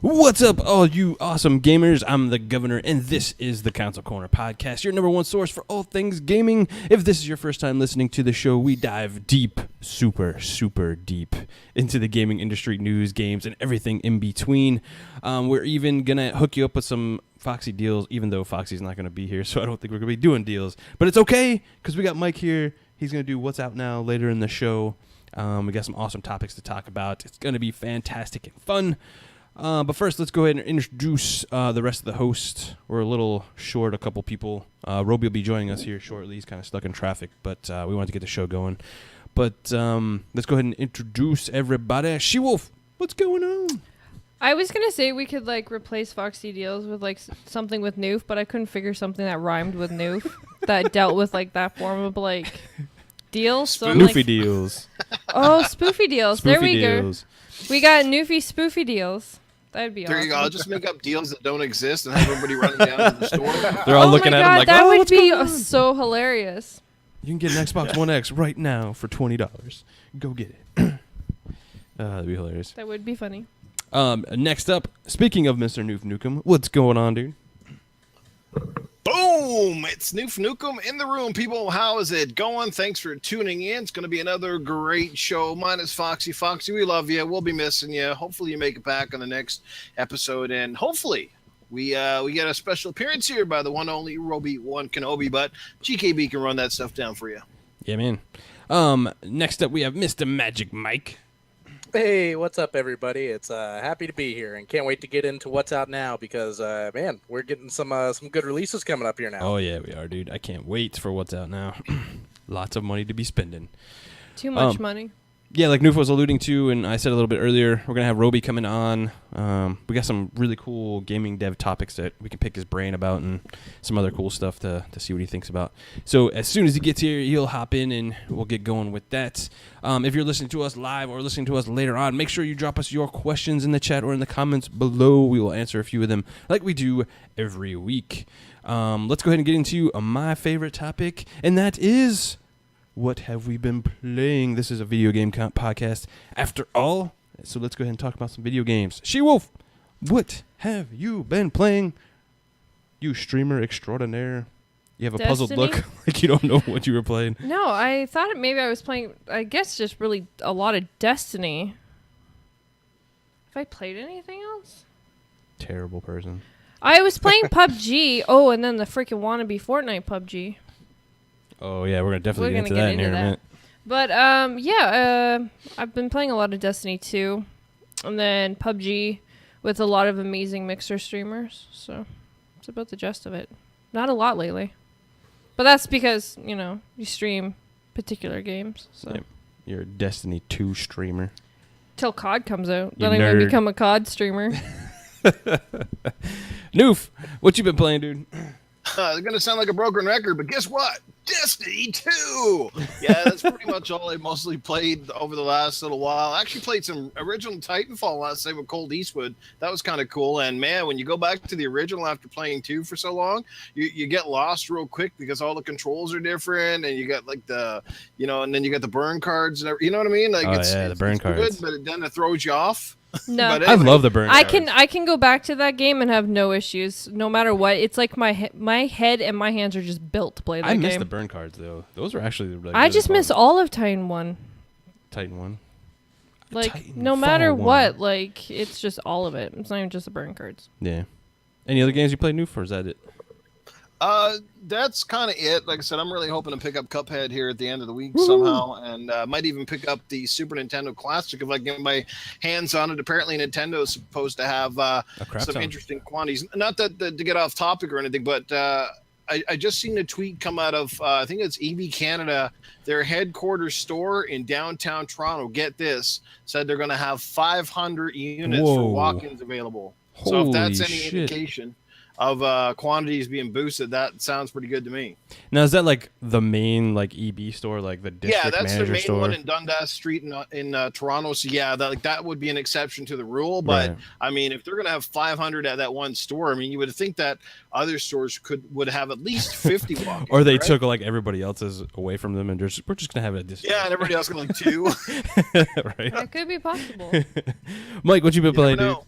What's up, all you awesome gamers? I'm the Governor, and this is the Console Corner Podcast, your number one source for all things gaming. If this is your first time listening to the show, we dive deep, super deep into the gaming industry, news, games, and everything in between. We're even going to hook you up with some Foxy deals, even though Foxy's not going to be here, so I don't think we're going to be doing deals. But it's okay, because we got Mike here. He's going to do What's Out Now later in the show. We got some awesome topics to talk about. It's going to be fantastic and fun. But first, let's go ahead and introduce the rest of the hosts. We're a little short, a couple people. Roby will be joining us here shortly. He's kind of stuck in traffic, but we wanted to get the show going. But let's go ahead and introduce everybody. SheWulf, what's going on? I was going to say we could, replace Foxy Deals with, something with Newf, but I couldn't figure something that rhymed with Newf that dealt with, that form of, deals. So Spoofy deals. Oh, spoofy deals. There we deals. Go. We got Newfy spoofy deals. That'd be awesome. There you go. I'll just make up deals that don't exist and have everybody running down to the store. They're all looking at him like, that oh, would be so hilarious. You can get an Xbox One X right now for $20. Go get it. That'd be hilarious. That would be funny. Next up, speaking of Mr. Nukem, what's going on, dude? Boom! It's Nukem in the room, people. How is it going? Thanks for tuning in. It's going to be another great show. Mine is Foxy. Foxy, we love you. We'll be missing you. Hopefully you make it back on the next episode, and hopefully we get a special appearance here by the one only Roby One Kenobi, but GKB can run that stuff down for you. Yeah, man. Next up, we have Mr. Magic Mike. Hey, what's up, everybody? It's happy to be here, and can't wait to get into what's out now because, man, we're getting some good releases coming up here now. Oh yeah, we are, dude. I can't wait for what's out now. Lots of money to be spending. Too much money. Yeah, like Newf was alluding to, and I said a little bit earlier, we're gonna have Roby coming on. We got some really cool gaming dev topics that we can pick his brain about, and some other cool stuff to see what he thinks about. So as soon as he gets here, he'll hop in, and we'll get going with that. If you're listening to us live or listening to us later on, make sure you drop us your questions in the chat or in the comments below. We will answer a few of them like we do every week. Let's go ahead and get into my favorite topic, and that is, what have we been playing? This is a video game podcast after all. So let's go ahead and talk about some video games. SheWulf, what have you been playing? You streamer extraordinaire. You have a puzzled look like you don't know what you were playing. No, I thought maybe I was playing, I guess, just really a lot of Destiny. Have I played anything else? Terrible person. I was playing PUBG. Oh, and then the freaking wannabe Fortnite PUBG. Oh, yeah, we're going to definitely get into that in here in a minute. But, I've been playing a lot of Destiny 2. And then PUBG with a lot of amazing mixer streamers. So, it's about the gist of it. Not a lot lately. But that's because, you stream particular games. So. Yep. You're a Destiny 2 streamer. Till COD comes out. You Then I'm going to nerd. become a COD streamer. Newf, what you been playing, dude? It's going to sound like a broken record, but guess what? Destiny 2! Yeah, that's pretty much all I mostly played over the last little while. I actually played some original Titanfall last night with Cold Eastwood. That was kind of cool. And, man, when you go back to the original after playing 2 for so long, you get lost real quick because all the controls are different, and you got, and then you got the burn cards. And you know what I mean? The burn cards. Good, but then it throws you off. No, But I love the burn cards. I can go back to that game and have no issues, no matter what. It's like my head and my hands are just built to play that game. I miss the burn cards though. Those were actually really I just miss all of Titan 1. Titan 1. No matter what, it's just all of it. It's not even just the burn cards. Yeah. Any other games you played, Newf, or is that it? That's kind of it. Like I said, I'm really hoping to pick up Cuphead here at the end of the week somehow, and might even pick up the Super Nintendo Classic if I get my hands on it. Apparently, Nintendo is supposed to have some interesting quantities. Not that to get off topic or anything, but I just seen a tweet come out of I think it's EB Canada, their headquarters store in downtown Toronto. Get this, said they're going to have 500 units for walk-ins available. So if that's any indication of quantities being boosted, that sounds pretty good to me. Now, is that like the main EB store, like the district manager store? Yeah, that's the main one in Dundas Street in Toronto. So yeah, that would be an exception to the rule. But right. I mean, if they're going to have 500 at that one store, I mean, you would think that other stores would have at least 50 walk-ins. Or they took everybody else's away from them, and we're just going to have it. Yeah, and everybody else got 2. Right. That could be possible. Mike, what you been playing, dude?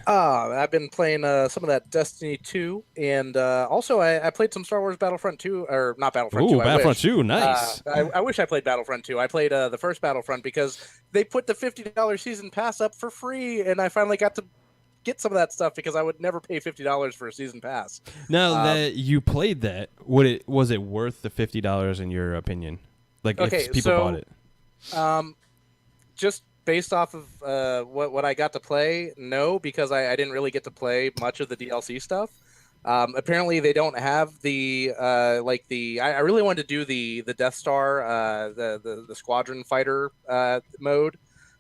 I've been playing some of that Destiny 2, and also I played some Star Wars Battlefront 2, or not Battlefront 2. Ooh, Battlefront I 2, nice. I wish I played Battlefront 2. I played the first Battlefront because they put the $50 season pass up for free, and I finally got to get some of that stuff because I would never pay $50 for a season pass. Now that you played that, was it worth the $50 in your opinion? Like, if people bought it? Just based off of what I got to play, no, because I didn't really get to play much of the DLC stuff. Apparently, they don't have the I really wanted to do the Death Star, the Squadron Fighter mode,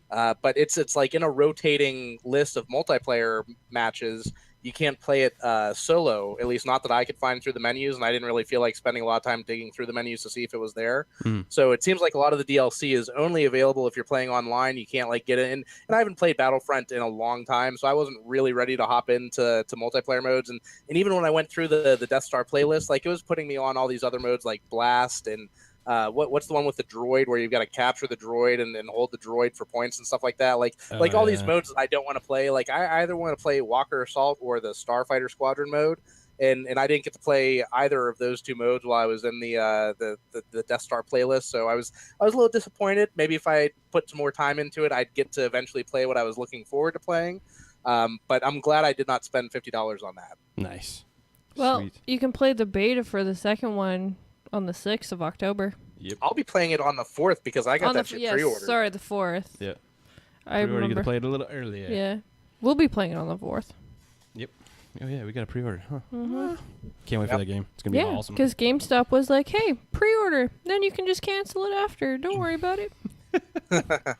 but it's like in a rotating list of multiplayer matches. You can't play it solo, at least not that I could find through the menus, and I didn't really feel like spending a lot of time digging through the menus to see if it was there. So it seems like a lot of the DLC is only available if you're playing online. You can't like get it in. And I haven't played Battlefront in a long time, so I wasn't really ready to hop into multiplayer modes. And even when I went through the Death Star playlist, like it was putting me on all these other modes like Blast and what's the one with the droid where you've got to capture the droid and hold the droid for points and stuff like that? Like all these modes that I don't want to play. Like I either want to play Walker Assault or the Starfighter Squadron mode, and I didn't get to play either of those two modes while I was in the Death Star playlist. So I was a little disappointed. Maybe if I put some more time into it, I'd get to eventually play what I was looking forward to playing. But I'm glad I did not spend $50 on that. Nice. Well, Sweet. you can play the beta for the second one on the 6th of October. Yep. I'll be playing it on the 4th because I got that shit pre-ordered. Sorry, the 4th. Yeah. I remember. You get to play it a little earlier. Yeah. We'll be playing it on the 4th. Yep. Oh, yeah, we got a pre-order. Huh. Mm-hmm. Can't wait for that game. It's going to be awesome. Yeah, because GameStop was like, hey, pre-order. Then you can just cancel it after. Don't worry about it. Yeah,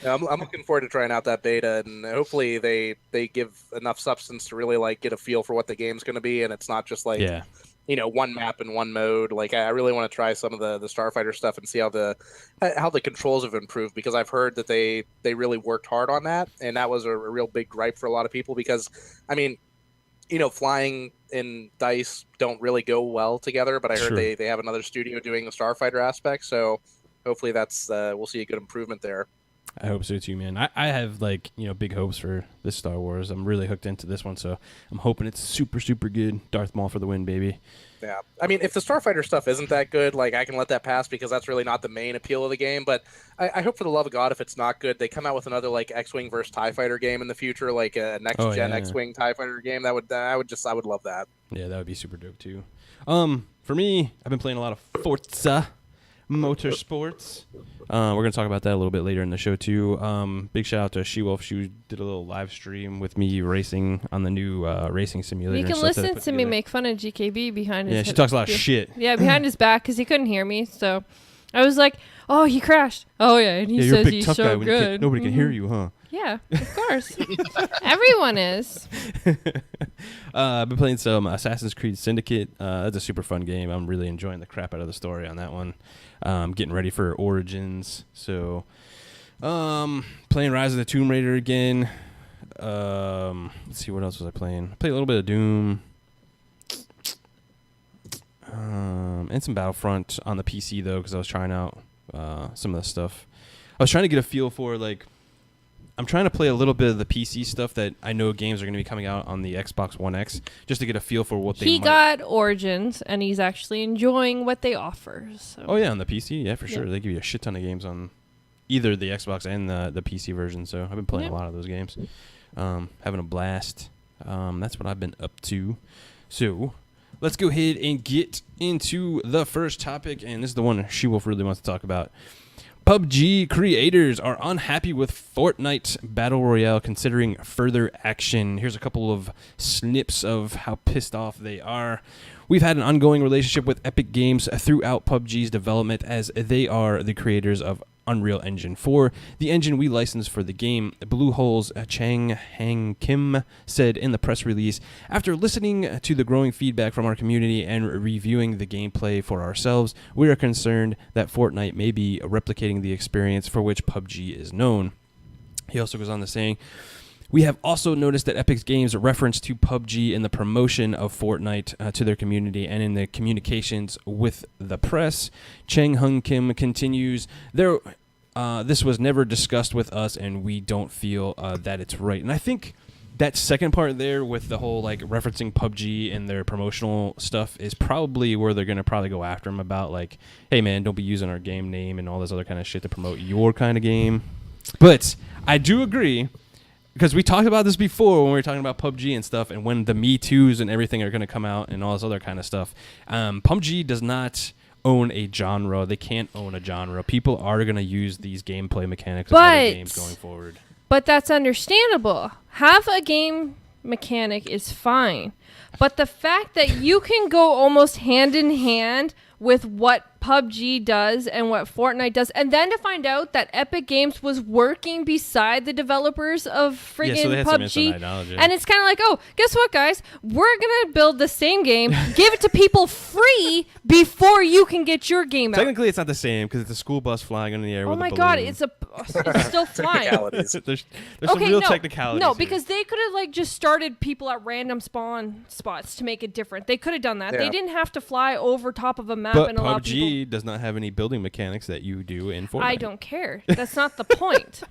I'm looking forward to trying out that beta, and hopefully they give enough substance to really like get a feel for what the game's going to be, and it's not just like one map and one mode. Like I really want to try some of the Starfighter stuff and see how the controls have improved, because I've heard that they really worked hard on that, and that was a real big gripe for a lot of people because, I mean, flying and dice don't really go well together, but I heard they have another studio doing the Starfighter aspect, so hopefully that's we'll see a good improvement there. I hope so too, man. I have big hopes for this Star Wars. I'm really hooked into this one, so I'm hoping it's super, super good. Darth Maul for the win, baby. Yeah. I mean, if the Starfighter stuff isn't that good, like I can let that pass because that's really not the main appeal of the game. But I hope for the love of God, if it's not good, they come out with another like X-Wing versus TIE Fighter game in the future, like a next-gen X-Wing TIE Fighter game. I would love that. Yeah, that would be super dope too. For me, I've been playing a lot of Forza Motorsports. We're going to talk about that a little bit later in the show too. Big shout out to SheWulf. She did a little live stream with me racing on the new racing simulator. You can listen to me make fun of GKB behind his... Yeah, she talks a lot of shit. Yeah, behind his back because he couldn't hear me. So I was like, oh, he crashed. Oh, yeah, and he says he's so good. Nobody can hear you, huh? Yeah, of course. Everyone is. I've been playing some Assassin's Creed Syndicate. That's a super fun game. I'm really enjoying the crap out of the story on that one. Getting ready for Origins. So, playing Rise of the Tomb Raider again. Let's see, what else was I playing? I played a little bit of Doom. And some Battlefront on the PC, though, because I was trying out some of the stuff. I was trying to get a feel for, I'm trying to play a little bit of the PC stuff that I know games are going to be coming out on the Xbox One X, just to get a feel for what He got Origins, and he's actually enjoying what they offer. So. Oh, yeah, on the PC? Yeah, for sure. They give you a shit ton of games on either the Xbox and the PC version, so I've been playing a lot of those games. Having a blast. That's what I've been up to. So, let's go ahead and get into the first topic, and this is the one SheWulf really wants to talk about. PUBG creators are unhappy with Fortnite Battle Royale, considering further action. Here's a couple of snips of how pissed off they are. We've had an ongoing relationship with Epic Games throughout PUBG's development, as they are the creators of Unreal Engine 4, the engine we licensed for the game. Bluehole's Chang Hang Kim said in the press release, after listening to the growing feedback from our community and reviewing the gameplay for ourselves, we are concerned that Fortnite may be replicating the experience for which PUBG is known. He also goes on to saying, we have also noticed that Epic Games' reference to PUBG in the promotion of Fortnite to their community and in the communications with the press. Chang Hung Kim continues, this was never discussed with us, and we don't feel that it's right. And I think that second part there with the whole like referencing PUBG and their promotional stuff is probably where they're gonna probably go after him about like, hey man, don't be using our game name and all this other kind of shit to promote your kind of game. But I do agree, because we talked about this before when we were talking about PUBG and stuff, and when the Me Too's and everything are gonna come out and all this other kind of stuff. PUBG does not own a genre. They can't own a genre. People are gonna use these gameplay mechanics of other games going forward. But that's understandable. Have a game mechanic is fine. But the fact that you can go almost hand in hand with what PUBG does and what Fortnite does, and then to find out that Epic Games was working beside the developers of friggin' PUBG, and it's kind of like, oh, guess what, guys? We're gonna build the same game, give it to people free before you can get your game out. Technically, it's not the same because it's a school bus flying in the air. Oh with my a god, balloon. it's still flying. there's some real technicalities. No, here. because they could have like just started people at random spawn spots to make it different. They could have done that. Yeah. They didn't have to fly over top of a map and allow people. PUBG does not have any building mechanics that you do in Fortnite. I don't care. That's not the point.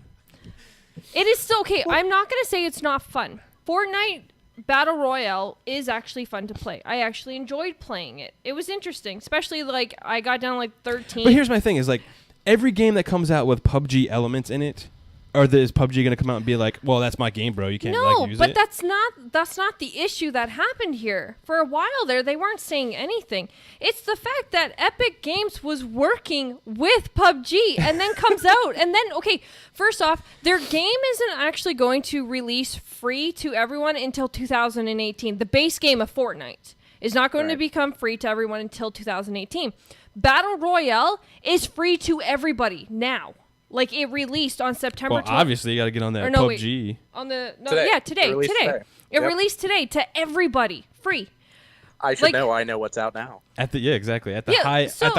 It is still okay. I'm not going to say it's not fun. Fortnite Battle Royale is actually fun to play. I actually enjoyed playing it. It was interesting, especially like I got down like 13. But here's my thing: is like every game that comes out with PUBG elements in it. Or is PUBG going to come out and be like, well, that's my game, bro. You can't like, use it? No, but that's not the issue that happened here. For a while there, they weren't saying anything. It's the fact that Epic Games was working with PUBG and then comes out. And then, okay, first off, their game isn't actually going to release free to everyone until 2018. The base game of Fortnite is not going to become free to everyone until 2018. Battle Royale is free to everybody now. Like, it released on September 12th. Well, obviously, you got to get on that PUBG. Today. It released today to everybody. Free. I should know. I know what's out now. Exactly. At the heights of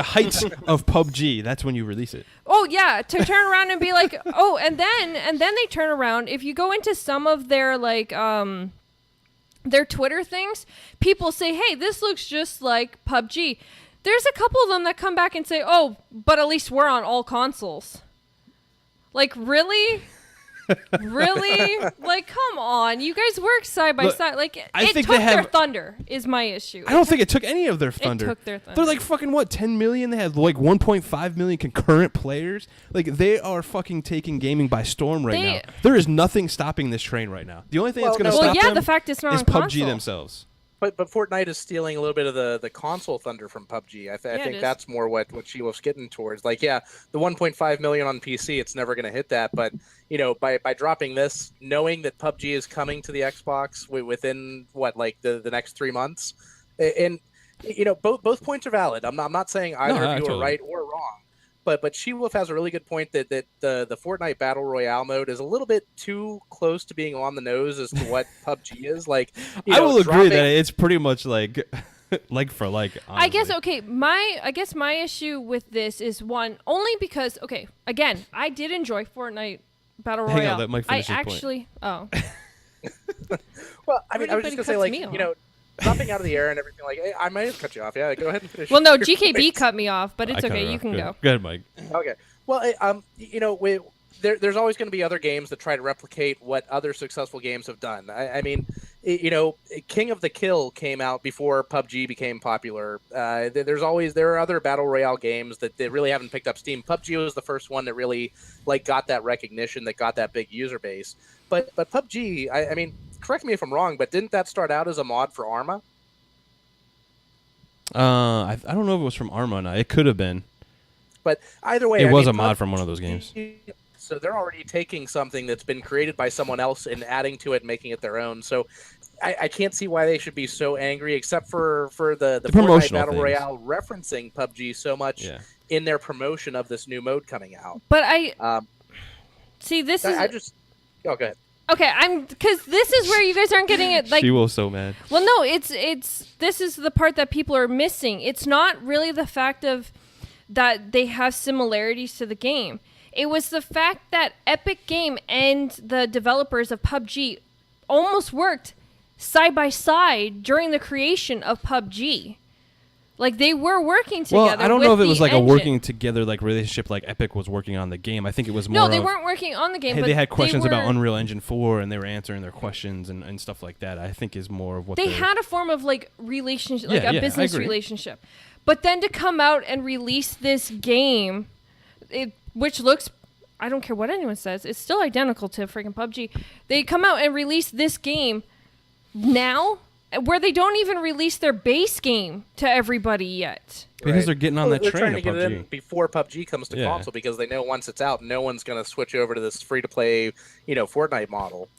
PUBG, that's when you release it. Oh, yeah. To turn around and be like, oh, and then they turn around. If you go into some of their, like, their Twitter things, people say, hey, this looks just like PUBG. There's a couple of them that come back and say, oh, but at least we're on all consoles. Like, really? Really? Like, come on. You guys work side by side. Like, it took their thunder is my issue. I don't think it took any of their thunder. It took their thunder. They're like fucking, 10 million? They had like 1.5 million concurrent players. Like, they are fucking taking gaming by storm right now. There is nothing stopping this train right now. The only thing that's going to stop them the fact it's not is on PUBG console. themselves. But Fortnite is stealing a little bit of the console thunder from PUBG. I think that's more what SheWulf's getting towards. Like, yeah, the 1.5 million on PC, it's never going to hit that. But, you know, by dropping this, knowing that PUBG is coming to the Xbox within, the next 3 months. And, you know, both points are valid. I'm not saying either of you are right or wrong. But SheWulf has a really good point that the Fortnite Battle Royale mode is a little bit too close to being on the nose as to what PUBG is. Like, I will agree that it's pretty much like like for like. Honestly. I guess my issue with this is only because again, I did enjoy Fortnite Battle Royale. Hang on, let Mike finish his point. Well, I mean, I was just gonna say, like, you know, dropping out of the air and everything, like, I might have cut you off. Yeah, go ahead and finish. Well, no, GKB cut me off, but it's okay. You can go. Go ahead, Mike. Okay. Well, you know, there's always going to be other games that try to replicate what other successful games have done. I mean, you know, King of the Kill came out before PUBG became popular. There are other battle royale games that really haven't picked up steam. PUBG was the first one that really got that recognition, that got that big user base. But PUBG, I mean, correct me if I'm wrong, but didn't that start out as a mod for Arma? I don't know if it was from Arma or not. It could have been. But either way, it was a mod from one of those games. So they're already taking something that's been created by someone else and adding to it, making it their own. So I can't see why they should be so angry, except for the Fortnite Battle Royale referencing PUBG so much in their promotion of this new mode coming out. But see, this is. Go ahead. Okay, because this is where you guys aren't getting it. Like, she was so mad. Well, no, this is the part that people are missing. It's not really the fact of that they have similarities to the game. It was the fact that Epic Game and the developers of PUBG almost worked side by side during the creation of PUBG. Like, they were working together. Well, I don't know if it was like engine. a working together like relationship like Epic was working on the game. I think it was more. No, they weren't working on the game. Hey, but they had questions about Unreal Engine 4, and they were answering their questions and stuff like that. I think is more of what they had a form of like relationship, like a business relationship. But then to come out and release this game, which looks, I don't care what anyone says, it's still identical to freaking PUBG. They come out and release this game now, where they don't even release their base game to everybody yet. Because they're getting on that they're train trying to get of it in PUBG. before PUBG comes to console, because they know once it's out, no one's going to switch over to this free-to-play, Fortnite model.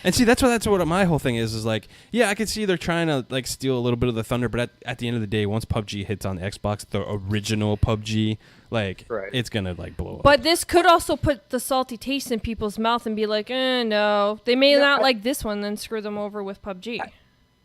And see, that's what my whole thing is like, yeah, I can see they're trying to like steal a little bit of the thunder, but at the end of the day, once PUBG hits on the Xbox, the original PUBG, like, it's going to like blow up. But this could also put the salty taste in people's mouth and be like, no, they may not like this one, then screw them over with PUBG.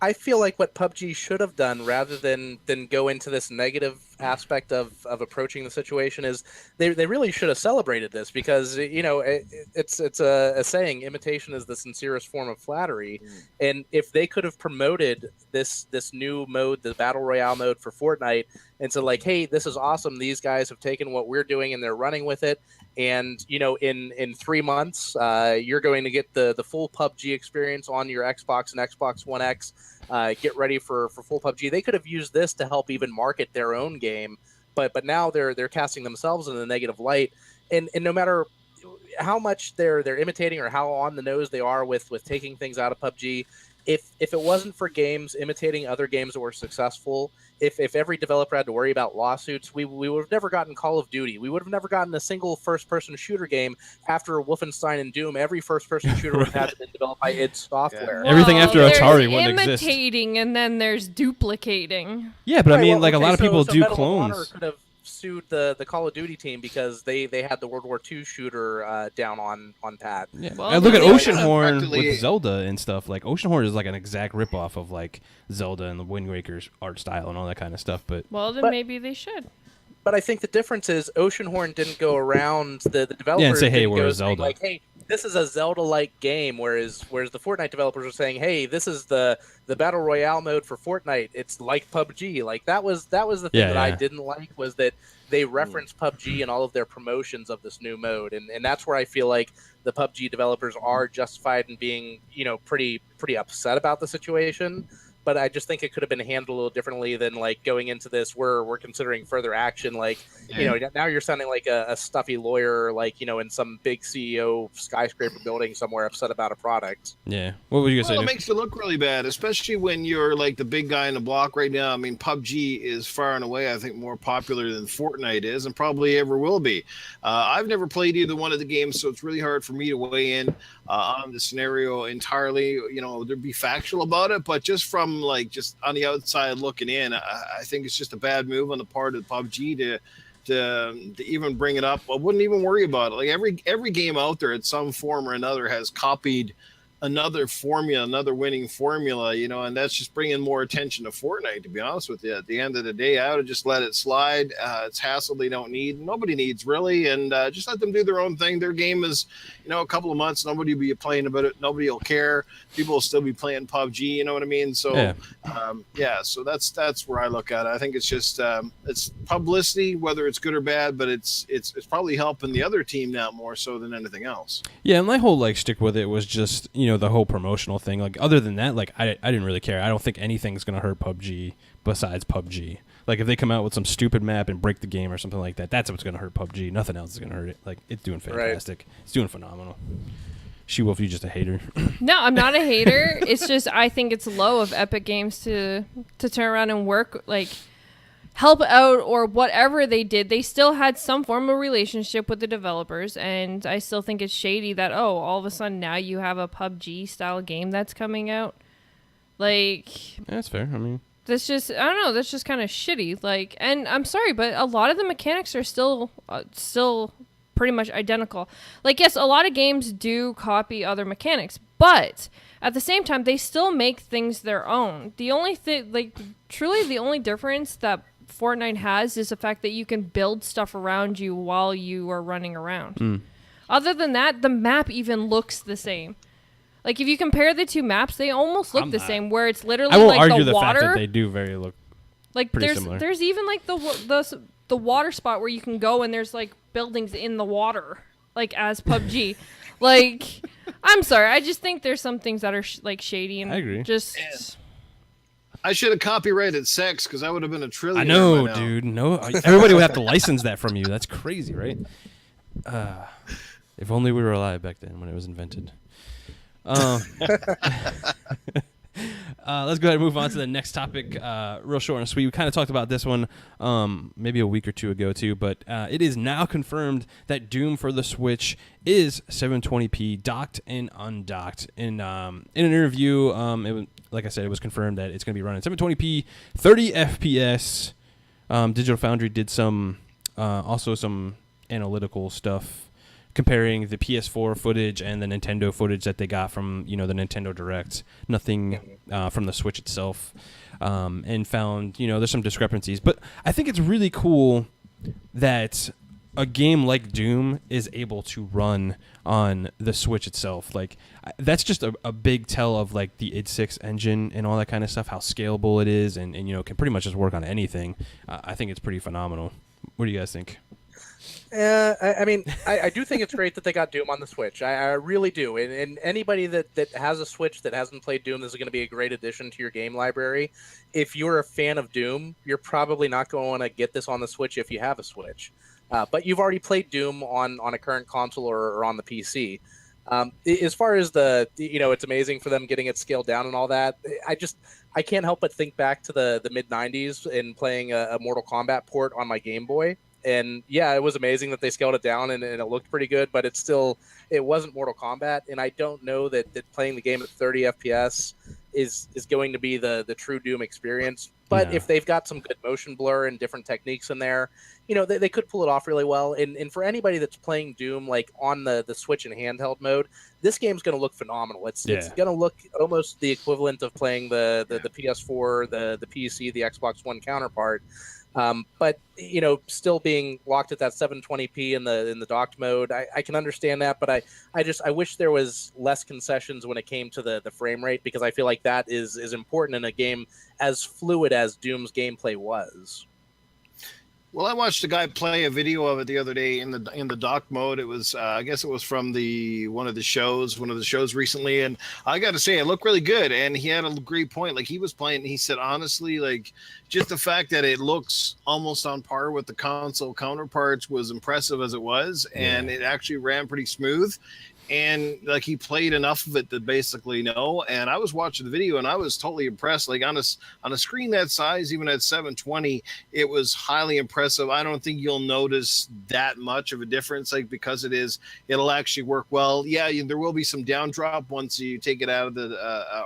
I feel like what PUBG should have done, rather than go into this negative aspect of approaching the situation, is they really should have celebrated this, because it's a saying, imitation is the sincerest form of flattery. And if they could have promoted this new mode, the battle royale mode for Fortnite, and said like, hey, this is awesome, these guys have taken what we're doing and they're running with it, and in 3 months you're going to get the full PUBG experience on your Xbox and Xbox One X. Get ready for full PUBG. They could have used this to help even market their own game, but now they're casting themselves in a negative light. And no matter how much they're imitating or how on the nose they are with taking things out of PUBG, if it wasn't for games imitating other games that were successful, if every developer had to worry about lawsuits, we would have never gotten Call of Duty. We would have never gotten a single first-person shooter game after Wolfenstein and Doom. Every first-person shooter would have been developed by id Software. Well, everything after Atari wouldn't exist. There's imitating, and then there's duplicating. Yeah, but I mean, like, a lot of people do Medal clones. of Honor could have sued the Call of Duty team because they had the World War II shooter down on pat. Yeah. Well, And look at they Oceanhorn with Zelda and stuff. Like, Oceanhorn is like an exact ripoff of like Zelda and the Wind Waker's art style and all that kind of stuff. But Maybe they should. But I think the difference is Oceanhorn didn't go around the developers and say, hey, didn't we're go a Zelda. saying, like, hey, this is a Zelda-like game, whereas the Fortnite developers are saying, hey, this is the battle royale mode for Fortnite. It's like PUBG. Like that was the thing that I didn't like, was that they referenced PUBG in all of their promotions of this new mode, and that's where I feel like the PUBG developers are justified in being pretty upset about the situation. But I just think it could have been handled a little differently than like going into this. We're considering further action. Like, now you're sounding like a stuffy lawyer, like, in some big CEO skyscraper building somewhere upset about a product. Yeah. What were you going to say? It makes you look really bad, especially when you're like the big guy in the block right now. I mean, PUBG is far and away, I think, more popular than Fortnite is, and probably ever will be. I've never played either one of the games, so it's really hard for me to weigh in on the scenario entirely. There'd be factual about it, but just from just on the outside looking in, I think it's just a bad move on the part of PUBG to even bring it up. I wouldn't even worry about it. Like every game out there at some form or another has copied another winning formula, and that's just bringing more attention to Fortnite, to be honest with you. At the end of the day, I would have just let it slide. It's hassle they don't need. Nobody needs, really, and just let them do their own thing. Their game is, a couple of months, nobody will be playing about it. Nobody will care. People will still be playing PUBG, you know what I mean? So, so that's where I look at it. I think it's just it's publicity, whether it's good or bad, but it's probably helping the other team now more so than anything else. Yeah, and my whole stick with it was just, the whole promotional thing. Like, other than that, I didn't really care. I don't think anything's going to hurt PUBG besides PUBG. Like, if they come out with some stupid map and break the game or something like that, that's what's going to hurt PUBG. Nothing else is going to hurt it. Like, it's doing fantastic. Right. It's doing phenomenal. SheWulf, you just a hater. No, I'm not a hater. It's just I think it's low of Epic Games to turn around and work, help out or whatever they did. They still had some form of relationship with the developers, and I still think it's shady that, all of a sudden now you have a PUBG style game that's coming out. That's fair. I mean, that's just, I don't know, that's just kind of shitty. And I'm sorry, but a lot of the mechanics are still pretty much identical. Yes, a lot of games do copy other mechanics, but at the same time, they still make things their own. The only thing, truly the only difference that Fortnite has is the fact that you can build stuff around you while you are running around. Other than that, the map even looks the same. If you compare the two maps, they almost look the same, where it's literally I won't argue the water. Fact that they do very look Like pretty similar. There's even like the water spot where you can go and there's like buildings in the water, like as PUBG. Like, I'm sorry, I just think there's some things that are like shady and I agree. Just. I should have copyrighted sex because I would have been a trillionaire. I know, dude. No, everybody would have to license that from you. That's crazy, right? If only we were alive back then when it was invented. Let's go ahead and move on to the next topic. Real short and sweet. We kind of talked about this one maybe a week or two ago too, but it is now confirmed that Doom for the Switch is 720p docked and undocked. In an interview, it was, like I said, it was confirmed that it's going to be running 720p, 30 FPS. Digital Foundry did some also some analytical stuff comparing the PS4 footage and the Nintendo footage that they got from, the Nintendo Direct, nothing from the Switch itself, and found, there's some discrepancies. But I think it's really cool that a game like Doom is able to run on the Switch itself. Like, that's just a big tell of, like, the id6 engine and all that kind of stuff, how scalable it is, and can pretty much just work on anything. I think it's pretty phenomenal. What do you guys think? I do think it's great that they got Doom on the Switch. I really do. And anybody that has a Switch that hasn't played Doom, this is going to be a great addition to your game library. If you're a fan of Doom, you're probably not going to get this on the Switch if you have a Switch. But you've already played Doom on a current console or on the PC. As far as it's amazing for them getting it scaled down and all that. I can't help but think back to the mid-90s and playing a Mortal Kombat port on my Game Boy. And yeah, it was amazing that they scaled it down and it looked pretty good, but it wasn't Mortal Kombat. And I don't know that playing the game at 30 FPS is going to be the true Doom experience. But if they've got some good motion blur and different techniques in there, they could pull it off really well. And for anybody that's playing Doom like on the Switch in handheld mode, this game's going to look phenomenal. It's going to look almost the equivalent of playing the PS4, the PC, the Xbox One counterpart. But still being locked at that 720p in the docked mode, I can understand that, but I wish there was less concessions when it came to the frame rate, because I feel like that is important in a game as fluid as Doom's gameplay was. Well, I watched a guy play a video of it the other day in the dock mode. It was, I guess it was from one of the shows recently, and I got to say, it looked really good. And he had a great point. Like, he was playing, he said, honestly, like, just the fact that it looks almost on par with the console counterparts was impressive as it was, and it actually ran pretty smooth. And like, he played enough of it to basically know. And I was watching the video and I was totally impressed. Like, on a screen that size, even at 720, it was highly impressive. I don't think you'll notice that much of a difference, like, because it'll actually work well. Yeah, there will be some down drop once you take it out of the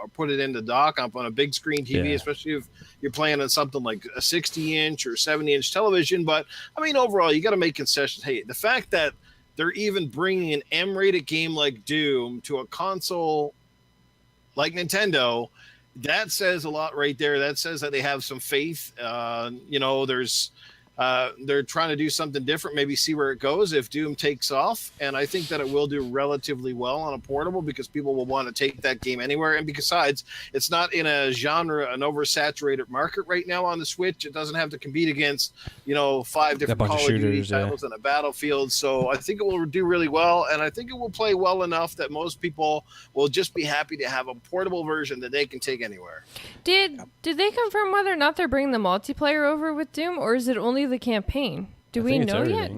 or put it in the dock up on a big screen TV, especially if you're playing on something like a 60-inch or 70-inch television. But I mean, overall, you got to make concessions. Hey, the fact that they're even bringing an M-rated game like Doom to a console like Nintendo, that says a lot right there. That says that they have some faith. They're trying to do something different, maybe see where it goes if Doom takes off. And I think that it will do relatively well on a portable, because people will want to take that game anywhere. And besides, it's not in a genre, an oversaturated market right now on the Switch. It doesn't have to compete against, 5 different Call of Duty titles in a Battlefield. So I think it will do really well. And I think it will play well enough that most people will just be happy to have a portable version that they can take anywhere. Did they confirm whether or not they're bringing the multiplayer over with Doom, or is it only the campaign? Do we know yet?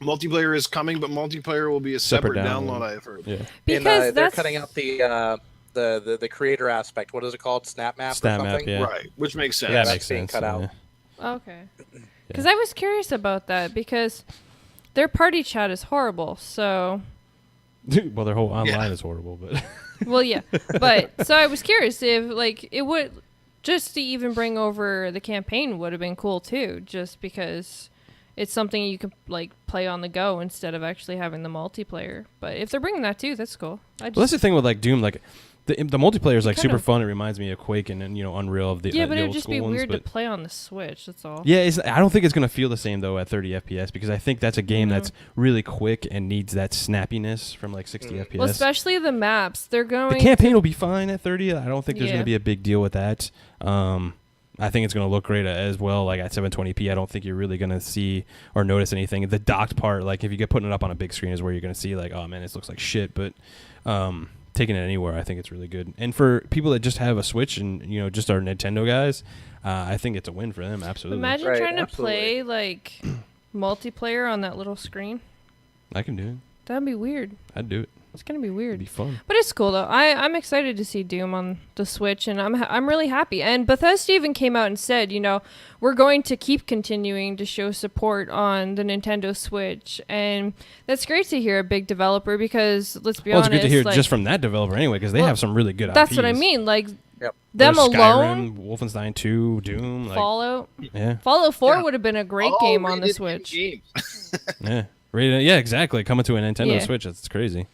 Multiplayer is coming, but multiplayer will be a separate download, I've heard. Yeah. Because they're cutting out the creator aspect. What is it called? Snap map or something? Yeah. Right, which makes sense. Yeah, that makes sense. Cut out. Okay. Because I was curious about that, because their party chat is horrible, so... Well, their whole online is horrible, but... Well, yeah. But, so I was curious if, like, it would... Just to even bring over the campaign would have been cool too, just because it's something you can like play on the go instead of actually having the multiplayer. But if they're bringing that too, that's cool. Well, that's the thing with like Doom, like the multiplayer is like super fun. It reminds me of Quake and Unreal of the but the it'd old just be ones, weird to play on the Switch. That's all. Yeah, I don't think it's gonna feel the same though at 30 FPS, because I think that's a game that's really quick and needs that snappiness from like 60 FPS. Well, especially the maps. They're going. The campaign will be fine at 30. I don't think there's gonna be a big deal with that. I think it's going to look great as well. Like at 720p, I don't think you're really going to see or notice anything. The docked part, like if you get putting it up on a big screen, is where you're going to see like, oh man, this looks like shit. But taking it anywhere, I think it's really good. And for people that just have a Switch and just are Nintendo guys, I think it's a win for them. Absolutely. Imagine trying to play like multiplayer on that little screen. I can do it. That'd be weird. I'd do it. It's gonna be weird. It'd be fun. But it's cool though. I'm excited to see Doom on the Switch, and I'm really happy. And Bethesda even came out and said, we're going to keep continuing to show support on the Nintendo Switch, and that's great to hear a big developer, because let's be honest, it's good to hear just from that developer anyway, because they have some really good That's IPs. what I mean. Like Yep. them There's alone. Skyrim, Wolfenstein 2, Doom, Fallout. Yeah. Fallout 4 would have been a great game on the rated Switch. Yeah. Yeah, exactly. Coming to a Nintendo Switch, that's crazy.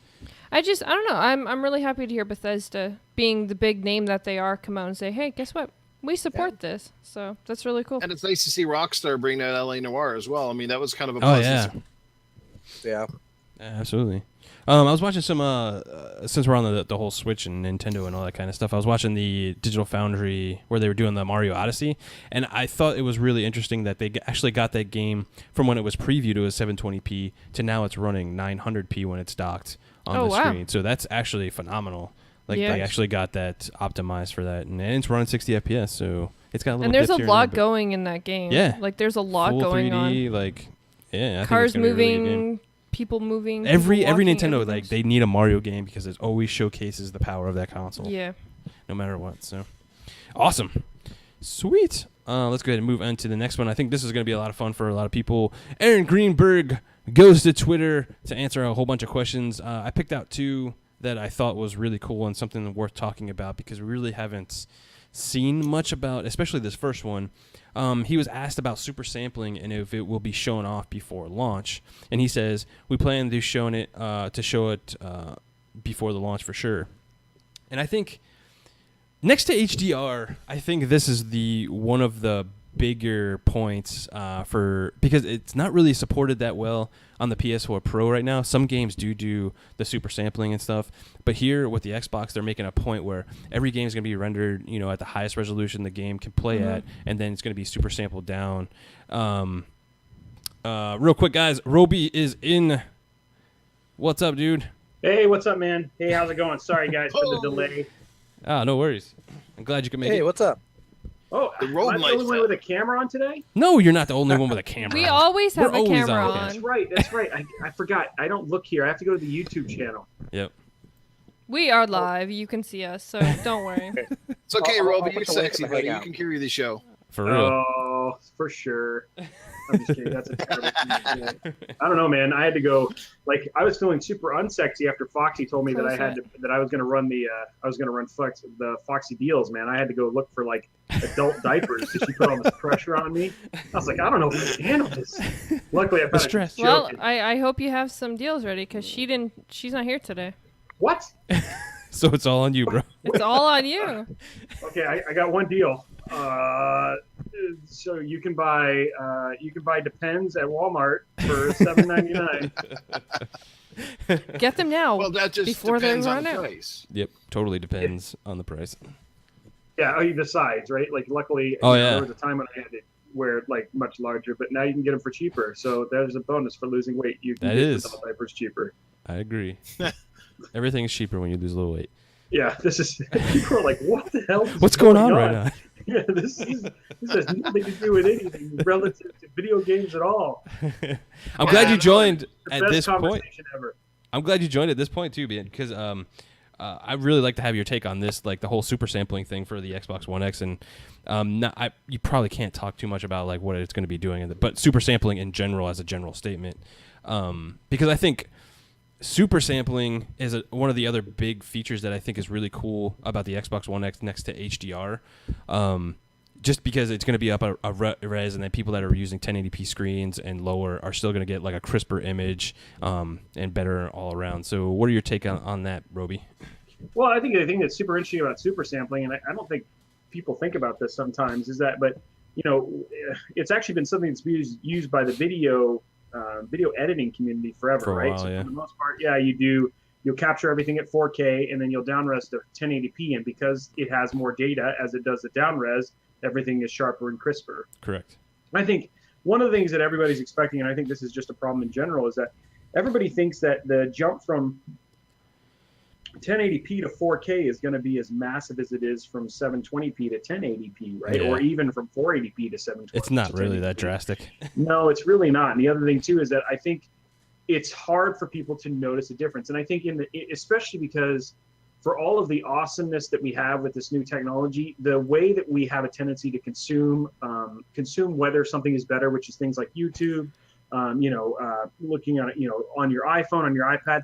I don't know. I'm really happy to hear Bethesda, being the big name that they are, come out and say, hey, guess what? We support this. So that's really cool. And it's nice to see Rockstar bring that LA Noire as well. I mean, that was kind of a positive. Yeah, absolutely. I was watching some, since we're on the whole Switch and Nintendo and all that kind of stuff, I was watching the Digital Foundry where they were doing the Mario Odyssey, and I thought it was really interesting that they actually got that game from when it was previewed, it was 720p, to now it's running 900p when it's docked on the screen. So that's actually phenomenal. Like they actually got that optimized for that, and it's running 60 FPS, so it's got a little. And there's a lot going in that game. Yeah, like there's a lot full going 3D, on. like I cars think it's moving, really people moving. every people walking, Nintendo, everything. like they need a Mario game because it always showcases the power of that console. Yeah, no matter what. So awesome, sweet. Let's go ahead and move on to the next one. I think this is going to be a lot of fun for a lot of people. Aaron Greenberg goes to Twitter to answer a whole bunch of questions. I picked out two that I thought was really cool and something worth talking about because we really haven't seen much about, especially this first one. He was asked about super sampling and if it will be shown off before launch. And he says, we plan to show it before the launch for sure. And I think next to HDR, I think this is one of the bigger points because it's not really supported that well on the PS4 Pro right now. Some games do the super sampling and stuff, but here with the Xbox, they're making a point where every game is going to be rendered, at the highest resolution the game can play at, and then it's going to be super sampled down. Real quick, guys, Roby is in. What's up, dude? Hey, what's up, man? Hey, how's it going? Sorry, guys, for the delay. No worries. I'm glad you could make it. Hey, what's up? Oh, am I the only one with a camera on today? No, you're not the only one with a camera. We always have a camera on. That's right. I forgot. I don't look here. I have to go to the YouTube channel. Yep. We are live. You can see us, so don't worry. It's okay, Roby. You're sexy, buddy. You can carry the show. For real. Oh, for sure. I'm just kidding. That's a terrible thing. I don't know, man. I had to go. Like, I was feeling super unsexy after Foxy told me that I was going to run the Foxy deals. Man, I had to go look for like adult diapers because she put all this pressure on me. I was like, I don't know if I can handle this. Luckily, I found stress. Well, I hope you have some deals ready because she's not here today. What? So it's all on you, bro. It's all on you. Okay, I got one deal. So you can buy Depends at Walmart for $7.99. Get them now. Well, that just before depends they on run the out. price. Yep, totally depends on the price. Yeah, the size, right? Like, luckily, there was a time when I had to wear it like much larger, but now you can get them for cheaper. So there's a bonus for losing weight. You can get adult diapers cheaper. I agree. Everything is cheaper when you lose a little weight. Yeah, people are like, what the hell? What's going on right now? Yeah, this has nothing to do with anything relative to video games at all. I'm glad you joined at this point. Ever. I'm glad you joined at this point too, Ben, because I'd really like to have your take on this, like the whole super sampling thing for the Xbox One X, and you probably can't talk too much about like what it's going to be doing, but super sampling in general as a general statement, because I think super sampling is one of the other big features that I think is really cool about the Xbox One X next to HDR. Just because it's going to be up a res, and then people that are using 1080p screens and lower are still going to get like a crisper image and better all around. So what are your take on that, Roby? Well, I think the thing that's super interesting about super sampling, and I don't think people think about this sometimes, is that, but it's actually been something that's used by the video editing community forever, for a right? while, so yeah. for the most part, you'll capture everything at 4K and then you'll downres to 1080p, and because it has more data as it does the downres, everything is sharper and crisper. Correct. I think one of the things that everybody's expecting, and I think this is just a problem in general, is that everybody thinks that the jump from 1080p to 4K is going to be as massive as it is from 720p to 1080p, right? Yeah. Or even from 480p to 720p. It's not really that drastic. No, it's really not. And the other thing too is that I think it's hard for people to notice a difference. And I think especially because for all of the awesomeness that we have with this new technology, the way that we have a tendency to consume whether something is better, which is things like YouTube, looking at it, on your iPhone, on your iPad.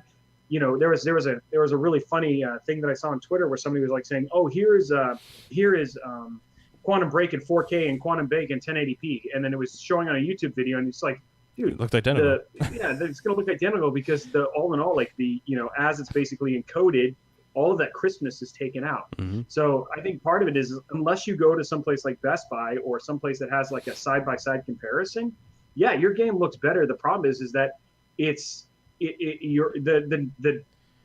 There was a really funny thing that I saw on Twitter where somebody was like saying, "Oh, here is Quantum Break in 4K and Quantum Break in 1080p," and then it was showing on a YouTube video, and it's like, dude, it looked identical. It's gonna look identical because all in all, like as it's basically encoded, all of that crispness is taken out. Mm-hmm. So I think part of it is unless you go to someplace like Best Buy or someplace that has like a side-by-side comparison, yeah, your game looks better. The problem is that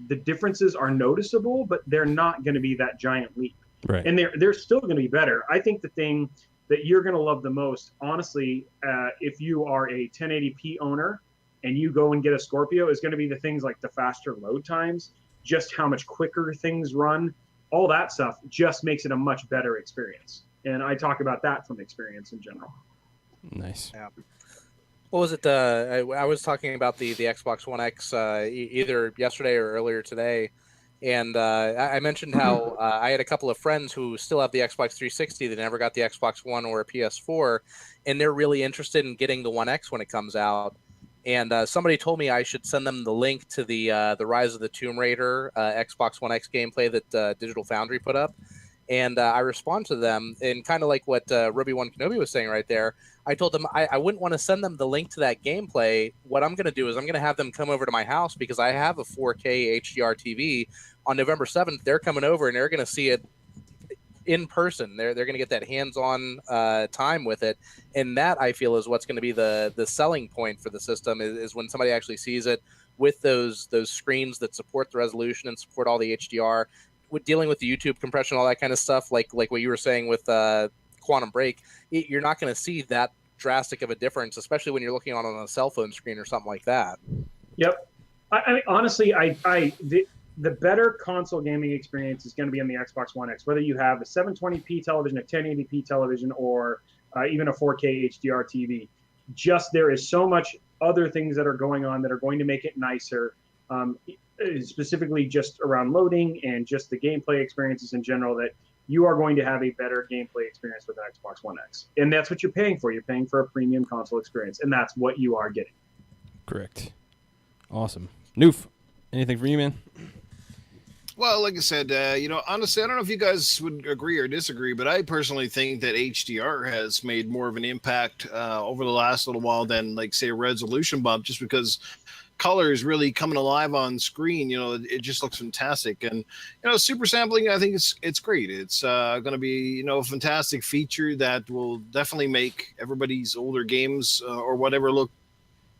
the differences are noticeable, but they're not going to be that giant leap. Right. And they're still going to be better. I think the thing that you're going to love the most, honestly, if you are a 1080p owner and you go and get a Scorpio, is going to be the things like the faster load times, just how much quicker things run, all that stuff just makes it a much better experience. And I talk about that from experience in general. Nice. Yeah. What was it? I was talking about the Xbox One X either yesterday or earlier today, and I mentioned how I had a couple of friends who still have the Xbox 360 that never got the Xbox One or a PS4, and they're really interested in getting the One X when it comes out. And somebody told me I should send them the link to the Rise of the Tomb Raider Xbox One X gameplay that Digital Foundry put up. And I respond to them, and kind of like what Ruby1 Kenobi was saying right there, I told them I wouldn't want to send them the link to that gameplay. What I'm going to do is I'm going to have them come over to my house because I have a 4K HDR TV. On November 7th, they're coming over and they're going to see it in person. They're going to get that hands-on time with it. And that, I feel, is what's going to be the selling point for the system is when somebody actually sees it with those screens that support the resolution and support all the HDR. With dealing with the YouTube compression, all that kind of stuff, like what you were saying with Quantum Break, you're not going to see that drastic of a difference, especially when you're looking on a cell phone screen or something like that. Yep. I mean, honestly, the better console gaming experience is going to be on the Xbox One X, whether you have a 720p television, a 1080p television, or even a 4K HDR TV. Just there is so much other things that are going on that are going to make it nicer. Specifically just around loading and just the gameplay experiences in general, that you are going to have a better gameplay experience with Xbox One X. And that's what you're paying for. You're paying for a premium console experience, and that's what you are getting. Correct. Awesome. Newf, anything for you, man? Well, like I said, honestly, I don't know if you guys would agree or disagree, but I personally think that HDR has made more of an impact over the last little while than, like, say, a resolution bump, just because color is really coming alive on screen. It just looks fantastic. And super sampling, I think it's great. It's going to be a fantastic feature that will definitely make everybody's older games or whatever look,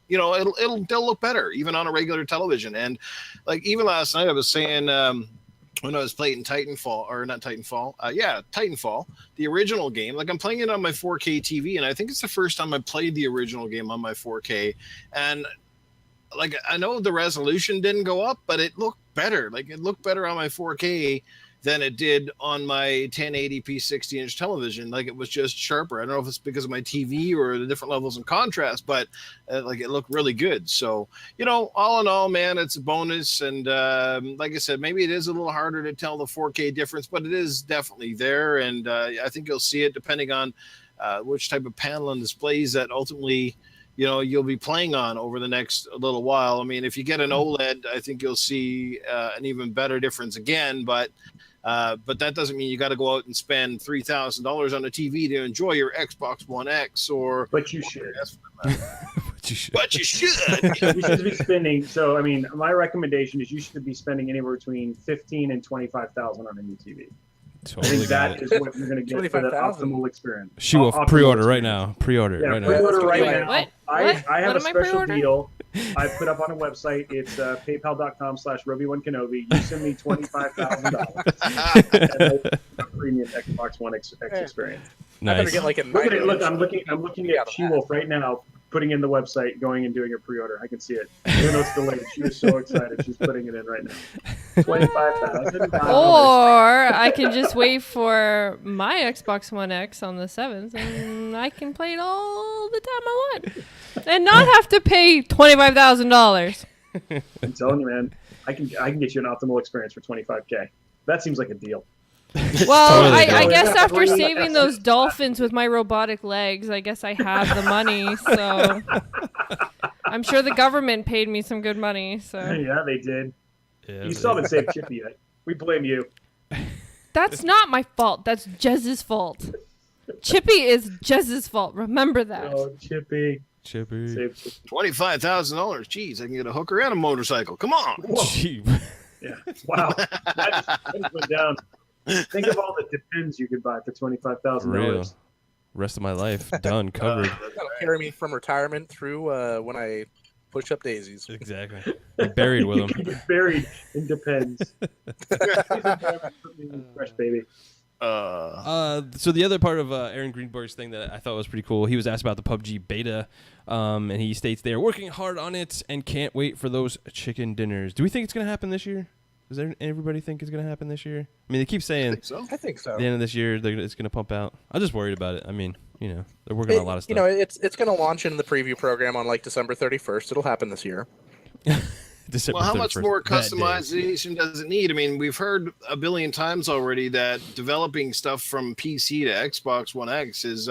they'll look better even on a regular television. And like even last night I was saying when I was playing Titanfall, the original game, like I'm playing it on my 4K TV, and I think it's the first time I played the original game on my 4K. And like, I know the resolution didn't go up, but it looked better. Like, it looked better on my 4K than it did on my 1080p 60-inch television. Like, it was just sharper. I don't know if it's because of my TV or the different levels of contrast, but like, it looked really good. So, all in all, man, it's a bonus. And like I said, maybe it is a little harder to tell the 4K difference, but it is definitely there. And I think you'll see it depending on which type of panel and displays that ultimately you'll be playing on over the next little while. I mean, if you get an OLED, I think you'll see an even better difference again. But that doesn't mean you got to go out and spend $3,000 on a TV to enjoy your Xbox One X or. But you should. But you should. You should be spending. So, I mean, my recommendation is you should be spending anywhere between $15,000 and $25,000 on a new TV. Totally. I think that is what you're going to get for that optimal experience. SheWulf, pre-order right now. Pre-order right now. Pre-order right now. What? I have a special pre-ordering? deal I put up on a website. It's paypal.com/Ruby1Kenobi. You send me $25,000. A premium Xbox One X experience. I better Nice. get like a Look, I'm looking at SheWulf right now, putting in the website, going and doing her pre-order. I can see it. Even though it's delayed, she was so excited. She's putting it in right now. $25,000. Or I can just wait for my Xbox One X on the 7th, and I can play it all the time I want, and not have to pay $25,000. I'm telling you, man. I can get you an optimal experience for $25K. That seems like a deal. Well, Totally I dope. guess after saving those dolphins with my robotic legs, I guess I have the money. So I'm sure the government paid me some good money. So Yeah, they did. Yeah, You still haven't saved Chippy yet. We blame you. that's not my fault. That's Jez's fault. Chippy is Jez's fault. Remember that. Oh, Chippy. Chippy. Saved Chippy. $25,000. Jeez, I can get a hooker and a motorcycle. Come on. Cheap. Yeah. Wow. That just went down. Think of all the Depends you could buy for $25,000. Real. Rest of my life done, covered. That'll carry me from retirement through when I push up daisies. Exactly. You're buried with You them. can get buried in Depends. Fresh baby. So the other part of Aaron Greenberg's thing that I thought was pretty cool, he was asked about the PUBG beta, and he states they are working hard on it and can't wait for those chicken dinners. Do we think it's going to happen this year? Does everybody think it's going to happen this year? I mean, they keep saying I think so. at the end of this year it's going to pump out. I'm just worried about it. I mean, they're working on a lot of stuff. It's going to launch in the preview program on like December 31st. It'll happen this year. December Well, how much 31st, more that day. customization does it need? I mean, we've heard a billion times already that developing stuff from PC to Xbox One X is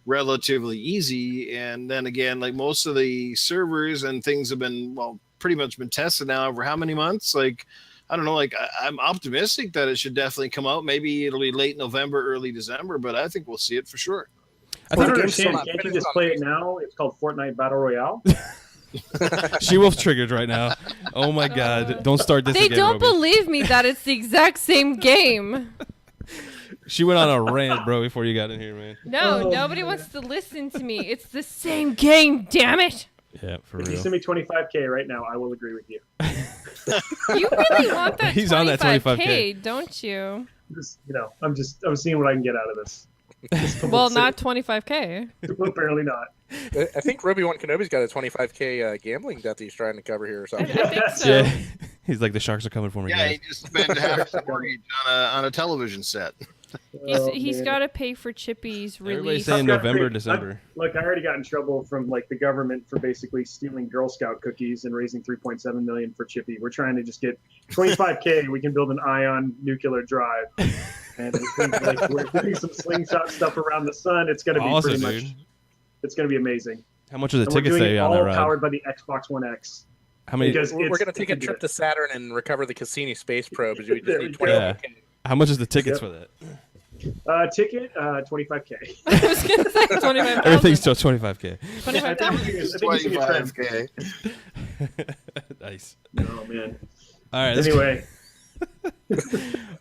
relatively easy. And then again, like most of the servers and things have been, pretty much been tested now over how many months? Like, I don't know, like I'm optimistic that it should definitely come out. Maybe it'll be late November, early December, but I think we'll see it for sure. I don't understand. Can't you just play it now? It's called Fortnite Battle Royale. SheWulf's triggered right now. Oh my God! Don't start this They again. don't Roby. believe me that it's the exact same game. She went on a rant, bro, before you got in here, man. No, nobody wants to listen to me. It's the same game, damn it. Yeah, for If you real. send me $25K right now, I will agree with you. You really want that He's on that 25K, don't you? Just, I'm seeing what I can get out of this. Well, not 25K. Apparently not. I think Obi-Wan Kenobi's got a 25K gambling debt that he's trying to cover here or I something. think so. Yeah, he's like the sharks are coming for me. Yeah, guys. he just spent half his mortgage on a television set. He's got to pay for Chippy's Everybody's release. saying I've got November, to- December. Look, I already got in trouble from the government for basically stealing Girl Scout cookies and raising $3.7 million for Chippy. We're trying to just get $25K. We can build an ion nuclear drive, and we're doing some slingshot stuff around the sun. It's going to be Awesome, pretty much. dude. It's going to be amazing. How much are the And we're tickets doing say it on that all ride? powered by the Xbox One X. How many? Because We're it's- going to take a trip to Saturn and recover the Cassini space probe. We just need Yeah. 25K. How much is the tickets Yep. for that? Ticket, $25K. I was going to say 25,000. Everything's still 25K. 25,000. 25K. Nice. Oh man. All right. Let's Anyway,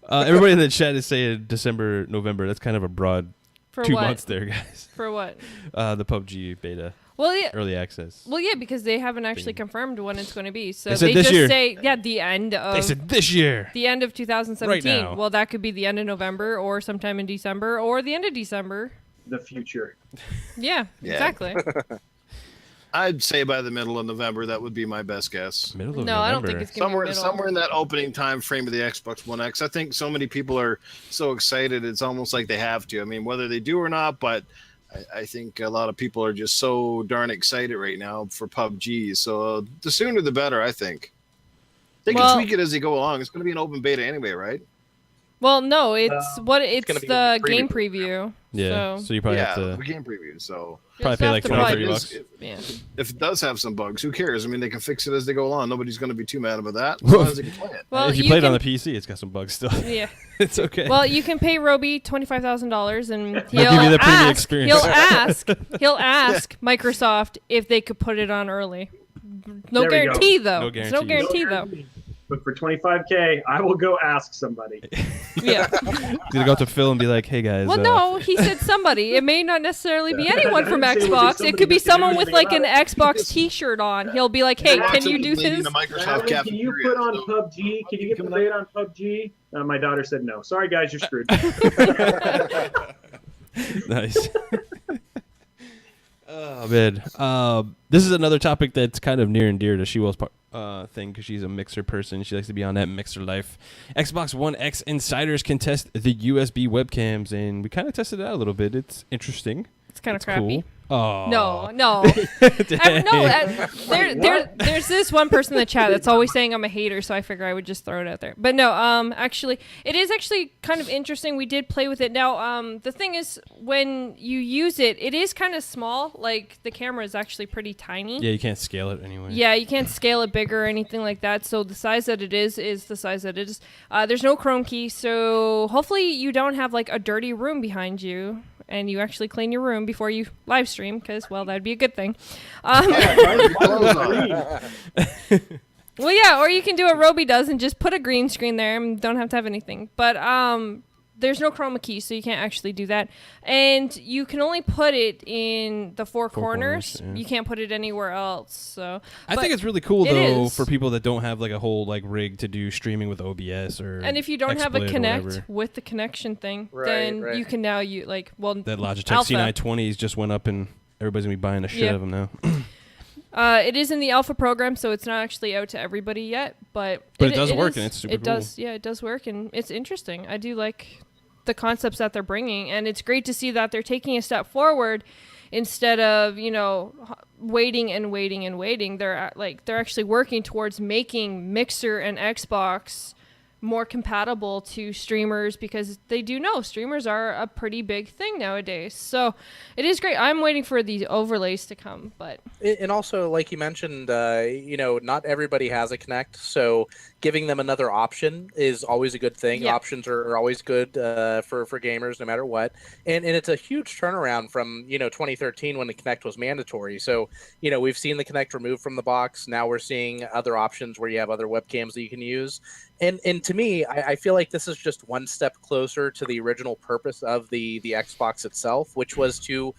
everybody in the chat is saying December, November. That's kind of a broad For 2 what? months there, guys. For what? The PUBG beta, Well, yeah. early access. Well, yeah, because they haven't actually Thing. confirmed when it's going to be. So They said they this just year. say, the end They of said this year. the end of 2017. Right now. Well, that could be the end of November or sometime in December or the end of December. the future. Yeah, Yeah. exactly. I'd say by the middle of November, that would be my best guess. Middle of No, I don't November. think it's going to be Somewhere middle. in that opening time frame of the Xbox One X. I think so many people are so excited. It's almost like they have to. I mean, whether they do or not, but I think a lot of people are just so darn excited right now for PUBG. So the sooner the better, I think. They can Well- tweak it as they go along. It's going to be an open beta anyway, right? Well, no, it's gonna be the preview. game preview. Yeah. So So you probably yeah, have to the game preview. So probably pay like to 20, buy- 30 bucks. Yeah. if it does have some bugs, who cares? I mean, they can fix it as they go along. Nobody's going to be too mad about that as long as they can play it. Well, if you play it on can- the PC, it's got some bugs still. Yeah. It's okay. Well, you can pay Roby $25,000 and give you the premium ask. experience. He'll ask Microsoft if they could put it on early. No There we go. guarantee though. No There's no guarantees. guarantee though. But for $25K, I will go ask somebody. Yeah. Gonna go up to Phil and be like, "Hey guys." Well, no, he said somebody. It may not necessarily be anyone from I didn't say it would be Xbox. It somebody could be that did someone with anything like an about Xbox T-shirt on. He'll be like, "Hey, can you do this?" Microsoft Natalie, can you put on cafeteria, so- PUBG? Can you get the date on PUBG? My daughter said no. Sorry, guys, you're screwed. Nice. Oh man, this is another topic that's kind of near and dear to SheWulf's thing because she's a mixer person. She likes to be on that mixer life. Xbox One X insiders can test the USB webcams, and we kind of tested it out a little bit. It's interesting. It's kind of crappy. Cool. Oh No. There's this one person in the chat that's always saying I'm a hater, so I figure I would just throw it out there. But no, actually, it is actually kind of interesting. We did play with it. Now, the thing is, when you use it, it is kind of small. Like, the camera is actually pretty tiny. Yeah, you can't scale it anyway. Yeah, you can't scale it bigger or anything like that. So the size that it is the size that it is. There's no Chrome key, so hopefully you don't have, like, a dirty room behind you. And you actually clean your room before you live stream, because, well, that'd be a good thing. Well, yeah, or you can do what Roby does and just put a green screen there and don't have to have anything. But there's no chroma key, so you can't actually do that. And you can only put it in the four corners. Yeah. You can't put it anywhere else. So I think it's really cool, though, for people that don't have like a whole like rig to do streaming with OBS or and if you don't have a Connect with the connection thing, then you can now that Logitech C920s just went up and everybody's gonna be buying a shit of them now. It is in the alpha program, so it's not actually out to everybody yet, but it does work, and it's super cool. It does work, and it's interesting. I do like the concepts that they're bringing, and it's great to see that they're taking a step forward instead of, waiting and waiting and waiting. They're actually working towards making Mixer and Xbox more compatible to streamers, because they do know streamers are a pretty big thing nowadays. So it is great. I'm waiting for these overlays to come, but and also, like you mentioned, not everybody has a Kinect, so giving them another option is always a good thing. Yeah. Options are always good for gamers, no matter what. And it's a huge turnaround from 2013 when the Kinect was mandatory. So we've seen the Kinect removed from the box. Now we're seeing other options where you have other webcams that you can use. And to me, I feel like this is just one step closer to the original purpose of the Xbox itself, which was to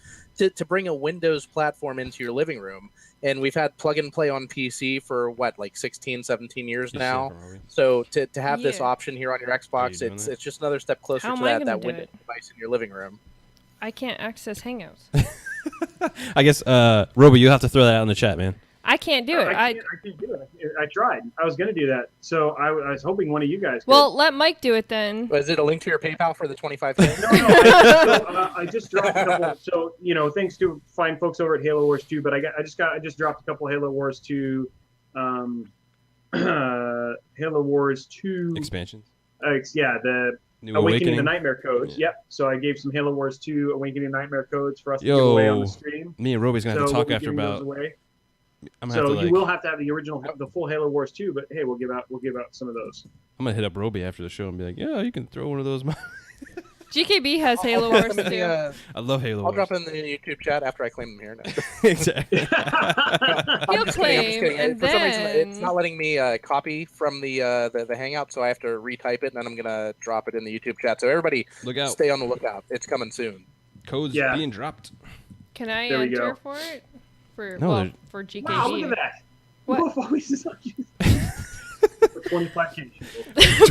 bring a Windows platform into your living room. And we've had plug and play on PC for 16, 17 years now. So to have this option here on your Xbox, it's just another step closer to that Windows device in your living room. I can't access Hangouts. I guess, Roby, you have to throw that out in the chat, man. I can't do it. I can't do it. I tried. I was going to do that. So I was hoping one of you guys could. Well, let Mike do it then. Was it a link to your PayPal for the $25K? No. I just dropped a couple. So, thanks to fine folks over at Halo Wars 2, but I just dropped a couple Halo Wars 2 Halo Wars 2 expansions. The New Awakening the Nightmare Codes. Yep. So I gave some Halo Wars 2 Awakening Nightmare Codes for us to give away on the stream. Me and Roby's going to have to talk after about. You will have to have the full Halo Wars 2, but hey, we'll give out some of those. I'm gonna hit up Roby after the show and be like, yeah, you can throw one of those. GKB has Halo Wars 2. I love Halo Wars. I'll drop it in the YouTube chat after I claim them here. No. Exactly. He'll claim, and for some reason, it's not letting me copy from the Hangout, so I have to retype it, and then I'm gonna drop it in the YouTube chat. So everybody, look out! Stay on the lookout. It's coming soon. Codes being dropped. Can I enter for it? For GKG. Wow, look at that. What? For 25K.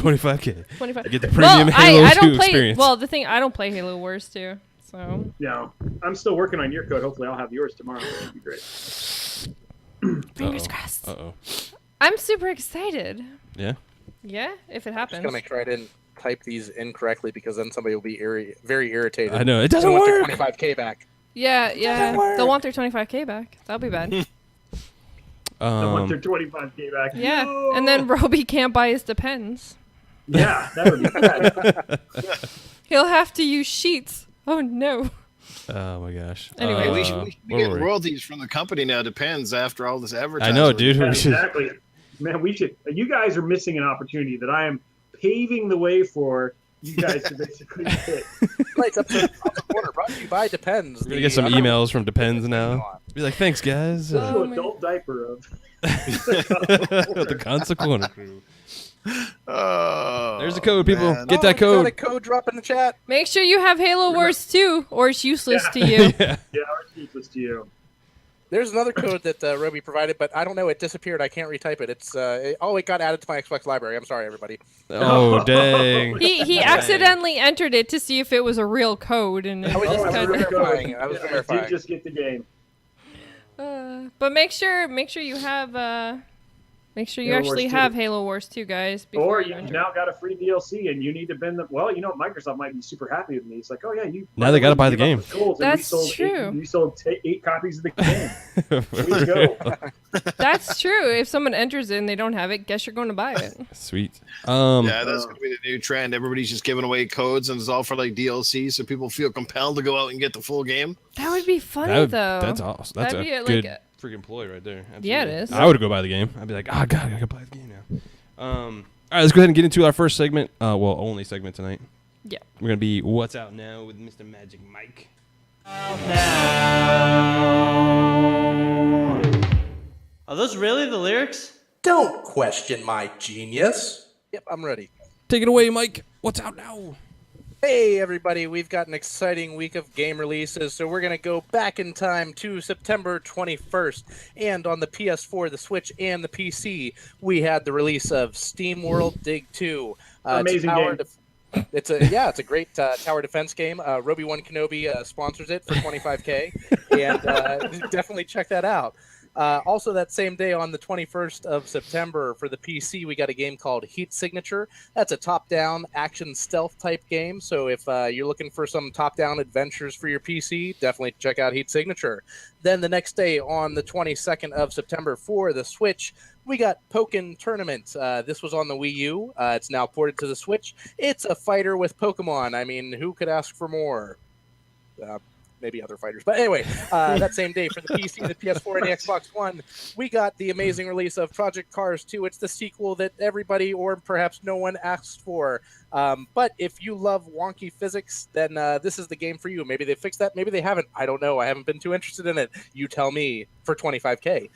25K. 25. Get the premium Halo 2 experience. Well, the thing, I don't play Halo Wars 2, so. Yeah, I'm still working on your code. Hopefully, I'll have yours tomorrow. That'd be great. Fingers crossed. I'm super excited. Yeah. Yeah, if it happens. I'm just gonna make sure I didn't type these incorrectly, because then somebody will be very irritated. I know it doesn't work. Their 25K back. Yeah. They'll want their 25K back. That'll be bad. They'll want their 25K back. Yeah, no! And then Roby can't buy his Depends. Yeah, that would be bad. He'll have to use Sheets. Oh no. Oh my gosh. Anyway, we should be getting royalties from the company now. Depends after all this advertising. I know, dude. Yeah, exactly. Man, we should. You guys are missing an opportunity that I am paving the way for. You guys to basically hit. It's up the corner. Brought to you by Depends. We're gonna get some emails from Depends now. Be like, thanks, guys. Adult diaper of the Console Corner crew. There's the code, people. Man. Get that code. Got a code drop in the chat. Make sure you have Halo Wars 2, or it's useless to you. Yeah, it's useless to you. There's another code that Roby provided, but I don't know. It disappeared. I can't retype it. It's it got added to my Xbox library. I'm sorry, everybody. Oh, dang. He accidentally entered it to see if it was a real code, and it I was just just kind of. verifying. I was I verifying. did just get the game. But make sure you have make sure you Halo Wars actually 2. have Halo Wars 2, guys. Or you you enter. now got a free DLC, and you need to bend the. Well, Microsoft might be super happy with me. It's like, oh yeah, you. Now they gotta buy the game. That's true. We sold 8 copies of the game. Here you go. That's true. If someone enters it and they don't have it, guess you're going to buy it. Sweet. Yeah, that's going to be the new trend. Everybody's just giving away codes, and it's all for like DLC, so people feel compelled to go out and get the full game. That would be funny, though. That's awesome. That's That'd a be good like freaking ploy right there. Absolutely. Yeah, it is. I would go buy the game. I'd be like, oh, God, I got to buy the game now. All right, let's go ahead and get into our first segment. Only segment tonight. Yeah. We're going to be What's Out Now with Mr. Magic Mike. Are those really the lyrics? Don't question my genius. Yep, I'm ready. Take it away, Mike. What's out now? Hey everybody, we've got an exciting week of game releases, so we're going to go back in time to September 21st, and on the PS4, the Switch, and the PC, we had the release of SteamWorld Dig 2. Amazing game. It's a great tower defense game. Roby1 Kenobi sponsors it for $25K, and definitely check that out. Also, that same day on the 21st of September for the PC, we got a game called Heat Signature. That's a top-down action stealth type game. So if you're looking for some top-down adventures for your PC, definitely check out Heat Signature. Then the next day on the 22nd of September for the Switch, we got Pokken Tournament. This was on the Wii U. It's now ported to the Switch. It's a fighter with Pokemon. I mean, who could ask for more? Maybe other fighters. But anyway, that same day for the PC, the PS4, and the Xbox One, we got the amazing release of Project Cars 2. It's the sequel that everybody, or perhaps no one, asked for. But if you love wonky physics, then this is the game for you. Maybe they fixed that. Maybe they haven't. I don't know. I haven't been too interested in it. You tell me, for $25K.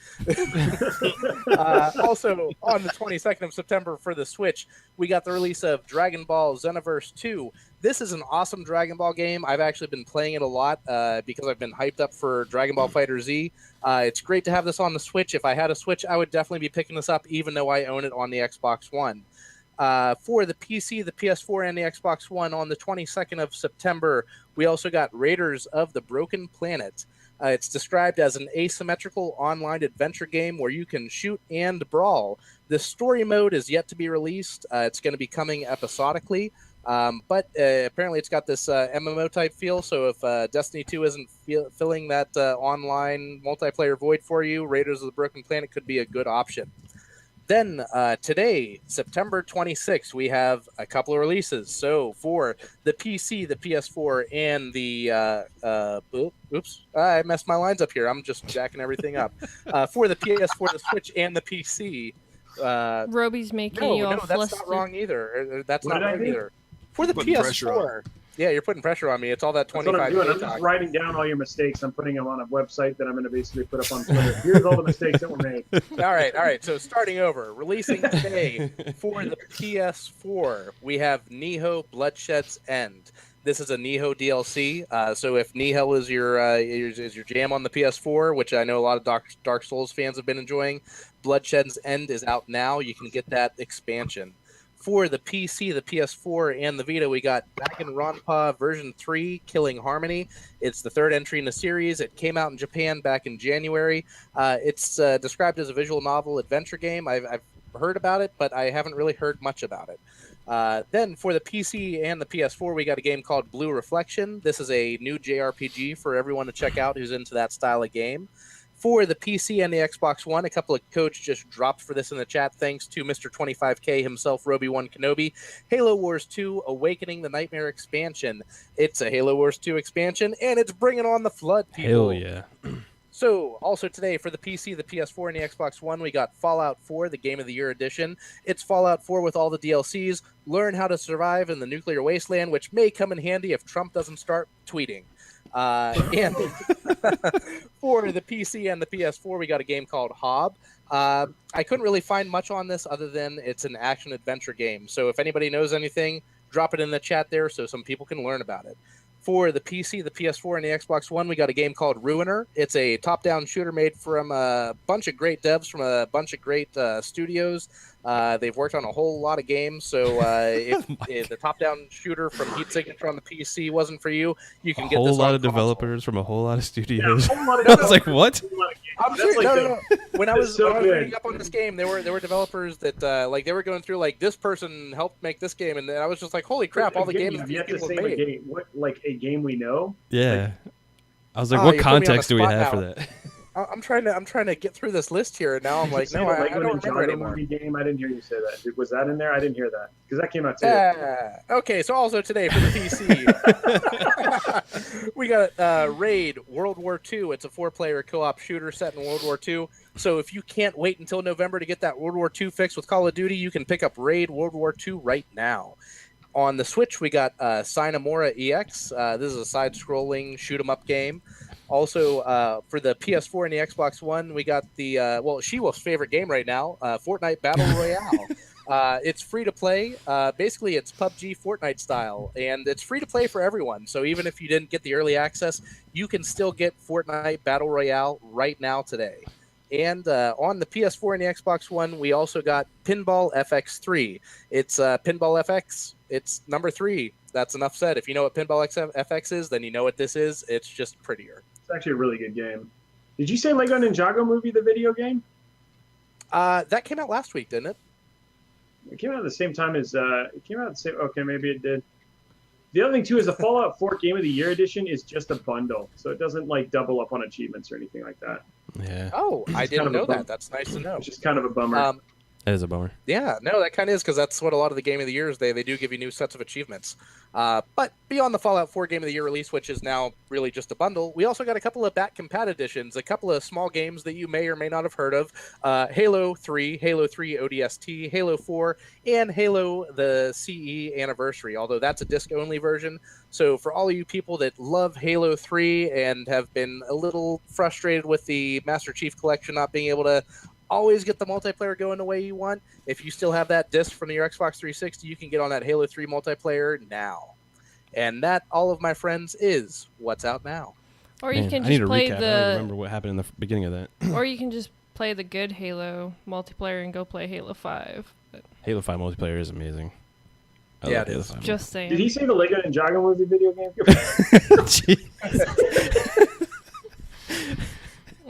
Also, on the 22nd of September for the Switch, we got the release of Dragon Ball Xenoverse 2. This is an awesome Dragon Ball game. I've actually been playing it a lot because I've been hyped up for Dragon Ball FighterZ. It's great to have this on the Switch. If I had a Switch, I would definitely be picking this up, even though I own it on the Xbox One. For the PC, the PS4, and the Xbox One on the 22nd of September, we also got Raiders of the Broken Planet. It's described as an asymmetrical online adventure game where you can shoot and brawl. The story mode is yet to be released. It's going to be coming episodically. But apparently it's got this MMO type feel, so if Destiny 2 isn't filling that online multiplayer void for you, Raiders of the Broken Planet could be a good option. Then today, September 26th, we have a couple of releases. So for the PC, the PS4, and the I messed my lines up here. I'm just jacking everything up. For the PS4, the Switch, and the PC. Roby's making you all that's flustered. not wrong either. That's What not did I right do? either. For the Putting pressure PS4. Yeah, you're putting pressure on me. It's all that That's what I'm 25 doing. I'm just writing down all your mistakes. I'm putting them on a website that I'm going to basically put up on Twitter. Here's all the mistakes that were made. All right. So starting over, releasing today for the PS4, we have Nihon Bloodshed's End. This is a Nihon DLC. So if Nihon is your jam on the PS4, which I know a lot of Dark Souls fans have been enjoying, Bloodshed's End is out now. You can get that expansion. For the PC, the PS4, and the Vita, we got Danganronpa version 3, Killing Harmony. It's the third entry in the series. It came out in Japan back in January. It's described as a visual novel adventure game. I've heard about it, but I haven't really heard much about it. Then for the PC and the PS4, we got a game called Blue Reflection. This is a new JRPG for everyone to check out who's into that style of game. For the PC and the Xbox One, a couple of codes just dropped for this in the chat, thanks to Mr. 25K himself, Roby1 Kenobi. Halo Wars 2, Awakening the Nightmare expansion. It's a Halo Wars 2 expansion, and it's bringing on the flood, people. Hell yeah. So, also today, for the PC, the PS4, and the Xbox One, we got Fallout 4, the Game of the Year edition. It's Fallout 4 with all the DLCs. Learn how to survive in the nuclear wasteland, which may come in handy if Trump doesn't start tweeting. And for the PC and the PS4, we got a game called Hob. I couldn't really find much on this other than it's an action-adventure game. So if anybody knows anything, drop it in the chat there so some people can learn about it. For the PC, the PS4, and the Xbox One, we got a game called Ruiner. It's a top-down shooter made from a bunch of great devs from a bunch of great studios. They've worked on a whole lot of games, so if the top-down shooter from Heat Signature on the PC wasn't for you, you can get this on a whole lot of console. developers from a whole lot of studios. Yeah, I was like, what? I'm sure. No. When I was reading up on this game, there were developers that like they were going through like this person helped make this game, and I was just like, holy crap! All the games that these people have made. A game we know? Yeah. I was like, what context do we have now. for that? I'm trying to get through this list here, and now I'm like, no, I don't remember anymore. Movie game? I didn't hear you say that. Was that in there? I didn't hear that because that came out too. Okay, so also today for the PC, we got Raid World War II. It's a 4-player co-op shooter set in World War II. So if you can't wait until November to get that World War II fix with Call of Duty, you can pick up Raid World War II right now. On the Switch, we got Cinemora EX. This is a side-scrolling shoot-'em-up game. Also, for the PS4 and the Xbox One, we got the SheWulf's favorite game right now, Fortnite Battle Royale. It's free to play. Basically, it's PUBG Fortnite style, and it's free to play for everyone. So even if you didn't get the early access, you can still get Fortnite Battle Royale right now today. And on the PS4 and the Xbox One, we also got Pinball FX3. It's Pinball FX. It's number 3. That's enough said. If you know what Pinball FX is, then you know what this is. It's just prettier. It's actually a really good game. Did you say Lego Ninjago Movie, the video game? That came out last week, didn't it? It came out at the same time as okay, maybe it did. The other thing too is the Fallout 4 Game of the Year edition is just a bundle, so it doesn't like double up on achievements or anything like that. Yeah. Oh, I didn't know that. That's nice to know. It's just kind of a bummer. That is a bummer. Yeah, no, that kind of is because that's what a lot of the Game of the Years they do give you new sets of achievements. But beyond the Fallout 4 Game of the Year release, which is now really just a bundle, we also got a couple of back compat editions, a couple of small games that you may or may not have heard of: Halo 3, Halo 3 ODST, Halo 4, and Halo the CE Anniversary. Although that's a disc-only version. So for all of you people that love Halo 3 and have been a little frustrated with the Master Chief Collection not being able to always get the multiplayer going the way you want, if you still have that disc from your Xbox 360, you can get on that Halo 3 multiplayer now. And that, all of my friends, is what's out now. Or you can just play I don't remember what happened in the beginning of that. Or you can just play the good Halo multiplayer and go play Halo 5. But Halo 5 multiplayer is amazing. I love Halo 5. Just saying. Did he say the Lego Ninjago Movie video game?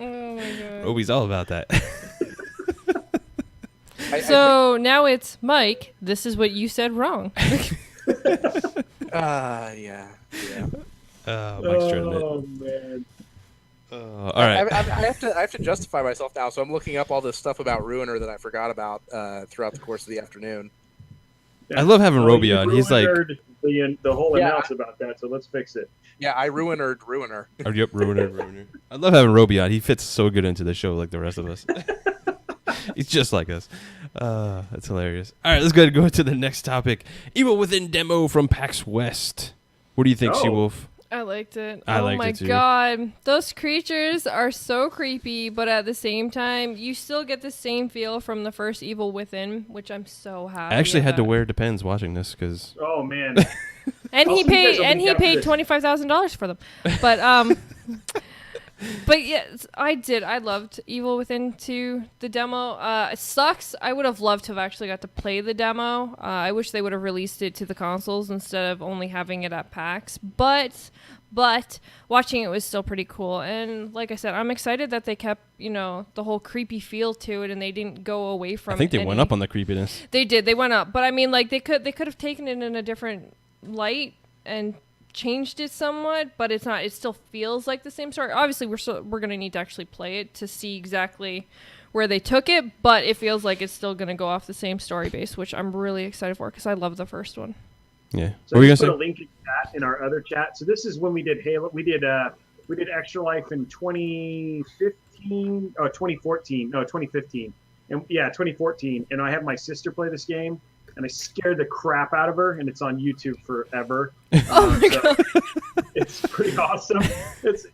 Oh my god. Roby's all about that. So now it's Mike. This is what you said wrong. Yeah. Mike's trying it. Oh man. All right. I have to justify myself now, so I'm looking up all this stuff about Ruiner that I forgot about throughout the course of the afternoon. I love having Roby on. He's like the whole announce about that, so let's fix it. Yeah, I Ruiner. Yep, Ruiner. I love having Roby on. He fits so good into the show like the rest of us. He's just like us. That's hilarious. All right, let's go ahead and go to the next topic. Evil Within demo from PAX West. What do you think, SheWulf? I liked it. I oh liked my it too. god. Those creatures are so creepy, but at the same time, you still get the same feel from the first Evil Within, which I'm so happy I actually had to about. wear Depends watching this because. Oh man. And he paid $25,000 for them. But but yes, I did. I loved Evil Within 2, the demo. It sucks. I would have loved to have actually got to play the demo. I wish they would have released it to the consoles instead of only having it at PAX. But watching it was still pretty cool. And like I said, I'm excited that they kept, the whole creepy feel to it and they didn't go away from it. I think they went up on the creepiness. They did. They went up. But I mean, like they could have taken it in a different light and changed it somewhat, but it's not. It still feels like the same story. Obviously, we're gonna need to actually play it to see exactly where they took it, but it feels like it's still gonna go off the same story base, which I'm really excited for because I love the first one. Yeah. So we put a link in chat in our other chat. So this is when we did Halo. We did Extra Life in 2015. Oh, 2014. No, 2015. And yeah, 2014. And I had my sister play this game. And I scared the crap out of her, and it's on YouTube forever. Oh my god! It's pretty awesome. It's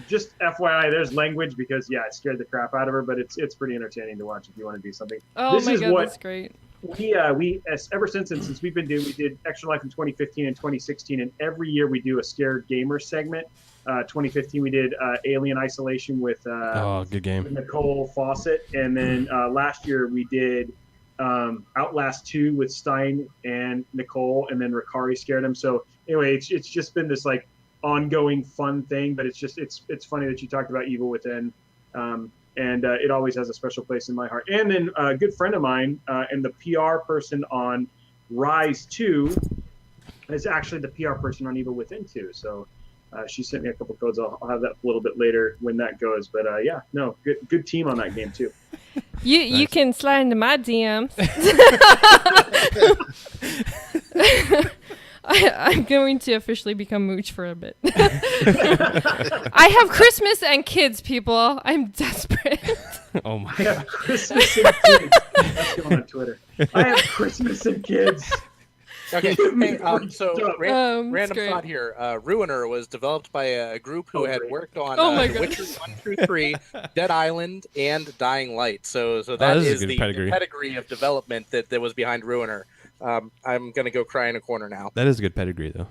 just FYI, there's language because it scared the crap out of her, but it's pretty entertaining to watch if you want to do something. Oh my god, that's great. ever since we've been we did Extra Life in 2015 and 2016, and every year we do a Scared Gamer segment. 2015 we did Alien Isolation with good game. with Nicole Fawcett, and then last year we did Outlast 2 with Stein and Nicole, and then Ricari scared him. So anyway, it's just been this like ongoing fun thing, but it's funny that you talked about Evil Within, and it always has a special place in my heart. And then a good friend of mine and the PR person on Rise 2 is actually the PR person on Evil Within 2. So she sent me a couple codes. I'll have that a little bit later when that goes. But good team on that game too. You can slide into my DMs. I'm going to officially become Mooch for a bit. I have Christmas and kids, people. I'm desperate. Oh my! I have Christmas and kids. That's going on Twitter. I have Christmas and kids. Okay, hey, random great. thought here. Ruiner was developed by a group who had worked on my Witcher 1 through 3, Dead Island, and Dying Light. So that is is a good the pedigree. pedigree of development that was behind Ruiner. I'm going to go cry in a corner now. That is a good pedigree, though.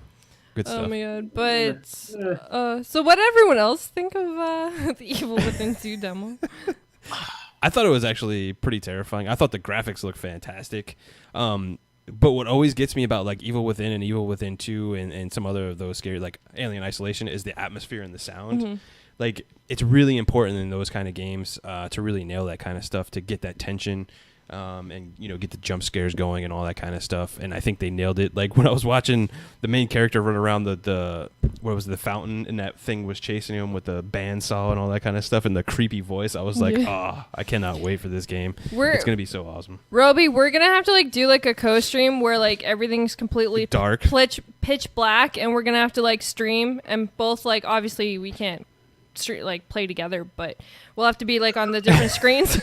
Good stuff. Oh my god! But so what did everyone else think of the Evil Within 2 demo? I thought it was actually pretty terrifying. I thought the graphics looked fantastic. But what always gets me about like Evil Within and Evil Within 2 and some other of those scary like Alien Isolation is the atmosphere and the sound. Mm-hmm. Like it's really important in those kind of games to really nail that kind of stuff, to get that tension and get the jump scares going and all that kind of stuff. And I think they nailed it. Like when I was watching the main character run around the fountain, and that thing was chasing him with the bandsaw and all that kind of stuff and the creepy voice, I was like, I cannot wait for this game. It's gonna be so awesome. Roby, we're gonna have to do a co-stream where everything's completely dark, pitch black, and we're gonna have to stream, and both obviously we can't play together, but we'll have to be on the different screens.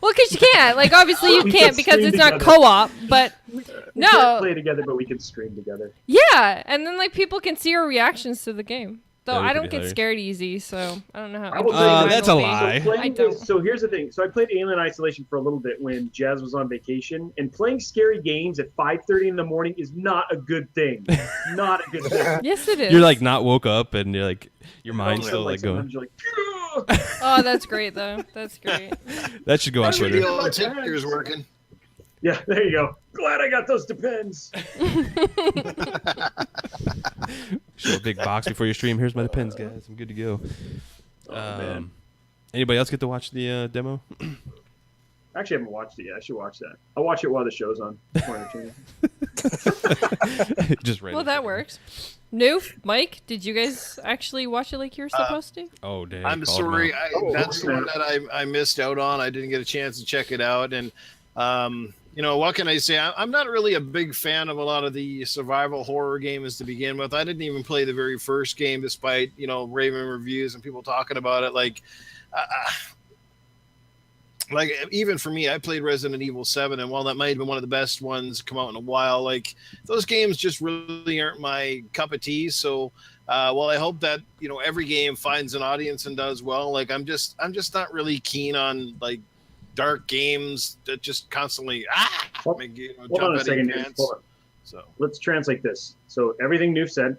Well, because you can't obviously you can't because it's not co-op, but we can't play together, but we can stream together. Yeah, and then people can see our reactions to the game. Though That'd be I don't pretty get hilarious. scared easy, so I don't know how. That's a lie. So here's the thing. So I played Alien Isolation for a little bit when Jazz was on vacation, and playing scary games at 5:30 in the morning is not a good thing. Not a good thing. Yes, it is. You're not woke up, and you're your mind's still going. Sometimes you're Oh, that's great though. That's great. That should go on Twitter. The ticker's working. Yeah, there you go. Glad I got those Depends. Show a big box before your stream. Here's my Depends, guys. I'm good to go. Man. Anybody else get to watch the demo? I actually haven't watched it yet. I should watch that. I'll watch it while the show's on. Just right. Well, that works. Newf, Mike, did you guys actually watch it like you were supposed to? Oh, damn. I'm sorry. That's the one that I missed out on. I didn't get a chance to check it out. And, what can I say? I'm not really a big fan of a lot of the survival horror games to begin with. I didn't even play the very first game despite, raving reviews and people talking about it. Even for me, I played Resident Evil 7, and while that might have been one of the best ones come out in a while, those games just really aren't my cup of tea. So while I hope that every game finds an audience and does well, I'm just not really keen on dark games that just constantly Hold on a second. Hold on. So let's translate this. So everything Newf said,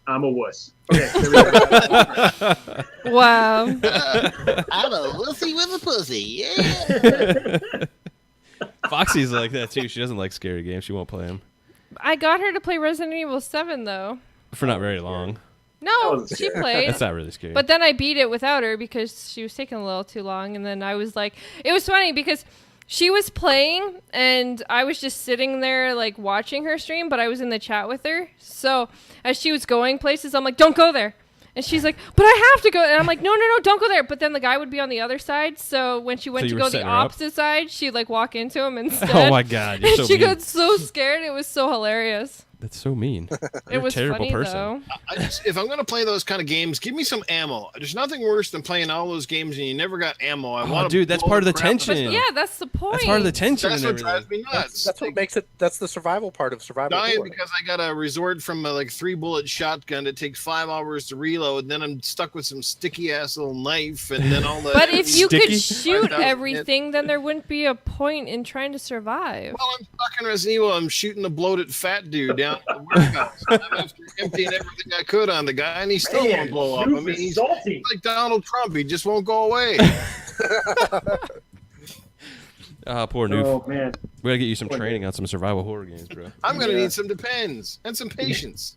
I'm a wuss. Okay. There we go. Wow. I'm a wussy with a pussy. Yeah. Foxy's like that too. She doesn't like scary games. She won't play them. I got her to play Resident Evil 7 though. For not very long. No, she played. That's not really scary. But then I beat it without her because she was taking a little too long. And then I was it was funny because she was playing and I was just sitting there watching her stream, but I was in the chat with her. So as she was going places, I'm like, don't go there. And she's like, but I have to go. And I'm like, no, don't go there. But then the guy would be on the other side. So when she went to go the opposite side, she'd walk into him instead. Oh my God. You're so she mean. got so scared. It was so hilarious. That's so mean. It You're was a terrible funny person. though. If I'm going to play those kind of games, give me some ammo. There's nothing worse than playing all those games and you never got ammo. I want Dude, that's part of the tension. Yeah, that's the point. That's part of the tension. That's and what drives everything. me nuts. That's what makes it. That's the survival part of survival. Dying horror. because I got a resort from a 3-bullet shotgun that takes 5 hours to reload, and then I'm stuck with some sticky ass little knife, and then all the. But if you Sticky? could shoot 5,000 everything, then there wouldn't be a point in trying to survive. Well, I'm stuck in Resident Evil. I'm shooting a bloated fat dude down at the warehouse. I'm after emptying everything I could on the guy, and he still won't blow up. I Newf mean, is he's salty. like Donald Trump. He just won't go away. Poor Newf. Oh man. We gotta get you some Poor training on some survival horror games, bro. I'm gonna Yeah. need some Depends and some patience.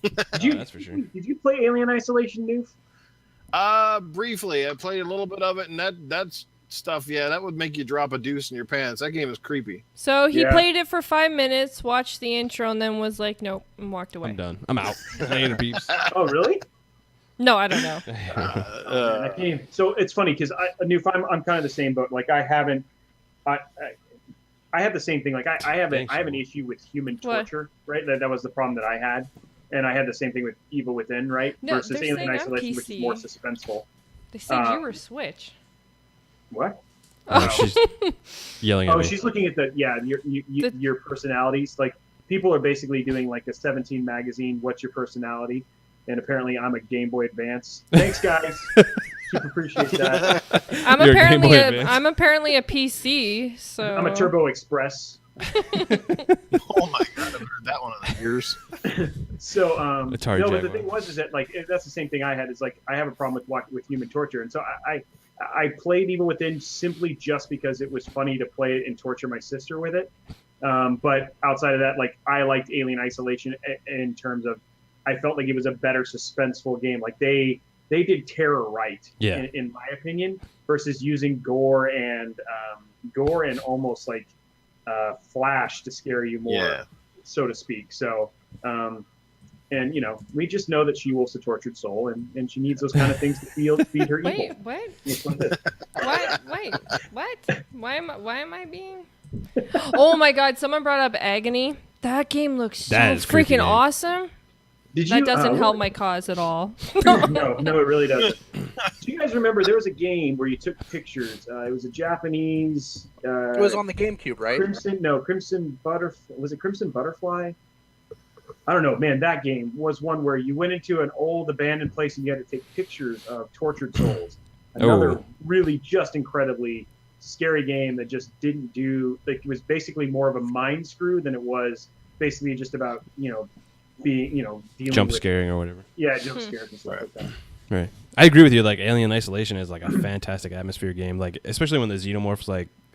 Did you, that's for sure. Did you play Alien Isolation, Newf? Briefly, I played a little bit of it, and that's stuff. Yeah, that would make you drop a deuce in your pants. That game is creepy. So he Yeah. played it for 5 minutes, watched the intro, and then was like, "Nope," and walked away. I'm done. I'm out. Later, peeps. Oh really? No, I don't know. I came. So it's funny because Newf, I'm kind of the same boat. Like I haven't. I have the same thing. Like I have Thanks, I have an Will. issue with human What? torture, right? That was the problem that I had, and I had the same thing with Evil Within, right? No, Versus they're Alien saying I'm Isolation, which is more PC. suspenseful. They said you were Switch. What? Oh, she's yelling at Oh, me. she's looking at your personalities. Like people are basically doing like a 17 magazine. What's your personality? And apparently, I'm a Game Boy Advance. Thanks, guys. Super appreciate that. I'm You're a Game apparently Boy a Advance. I'm apparently a PC. So I'm a Turbo Express. Oh my god, I've heard that one in the years. So Atari no, but the Jaguar. thing was is that like that's the same thing I had. Is like I have a problem with human torture, and so I played Evil Within simply just because it was funny to play it and torture my sister with it. But outside of that, like I liked Alien Isolation in terms of I felt like it was a better suspenseful game. Like they did terror right, Yeah. in my opinion, versus using gore and almost like flash to scare you more, Yeah. so to speak. So, and you know, we just know that SheWulf's a tortured soul, and she needs those kind of things to feed her Wait, evil. what? It's like this. What? Wait, what? Why am I being? Oh my God! Someone brought up Agony. That game looks so That is a creepy freaking game. awesome. Did That you, doesn't help my cause at all. no, it really doesn't. Do you guys remember there was a game where you took pictures? It was a Japanese. It was on the GameCube, right? Crimson Butterfly. Was it Crimson Butterfly? I don't know, man. That game was one where you went into an old abandoned place and you had to take pictures of tortured souls. Another Oh. really just incredibly scary game that just didn't do like it was basically more of a mind screw than it was basically just about being dealing Jump with scaring or whatever. jump scares and stuff like that. Right. I agree with you. Like Alien Isolation is like a fantastic atmosphere game. Like especially when the xenomorphs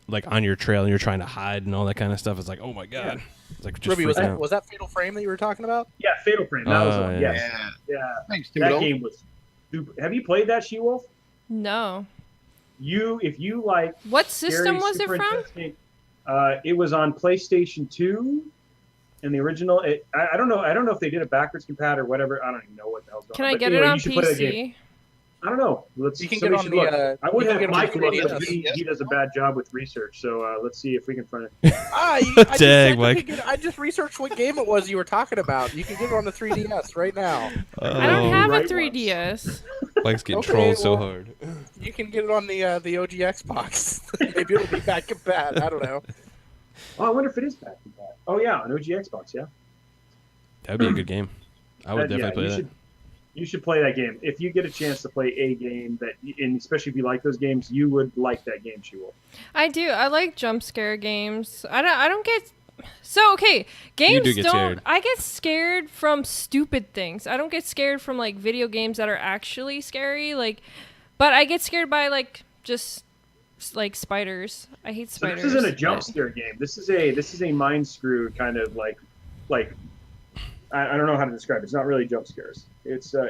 like on your trail and you're trying to hide and all that kind of stuff. It's like, oh my god. Yeah. It's like just Ruby, was freaking that out. was that Fatal Frame that you were talking about? Yeah, Fatal Frame. That was the one. yeah. Yes. Yeah. Thanks, That Tim. game was super. Have you played that, SheWulf? No. If you like What system was it scary, super from? intense game, it was on PlayStation 2 and the original. I don't know if they did a backwards compat or whatever. I don't even know what the hell's going Can on. I But get anyway, it you on should play that game. PC? I don't know. You can get somebody on should the, look. I would you can have get on Mike the look, 3DS. but he does a bad job with research. So let's see if we can find it. Dang, Mike. I just researched what game it was you were talking about. You can get it on the 3DS right now. I don't have right a 3DS. Mike's getting Okay, trolled so well- hard. You can get it on the OG Xbox. Maybe it'll be back and bad. I don't know. Oh, I wonder if it is back to back. Oh yeah, on OG Xbox. Yeah. That'd be a good game. I would definitely play that. You should play that game. If you get a chance to play a game and especially if you like those games, you would like that game, SheWulf. I do. I like jump scare games. I don't get. So okay, games do get don't. scared. I get scared from stupid things. I don't get scared from like video games that are actually scary. Like, but I get scared by like just like spiders. I hate So spiders. this isn't a jump but- scare game. This is a mind screw kind of like I don't know how to describe it. It's not really jump scares. It's an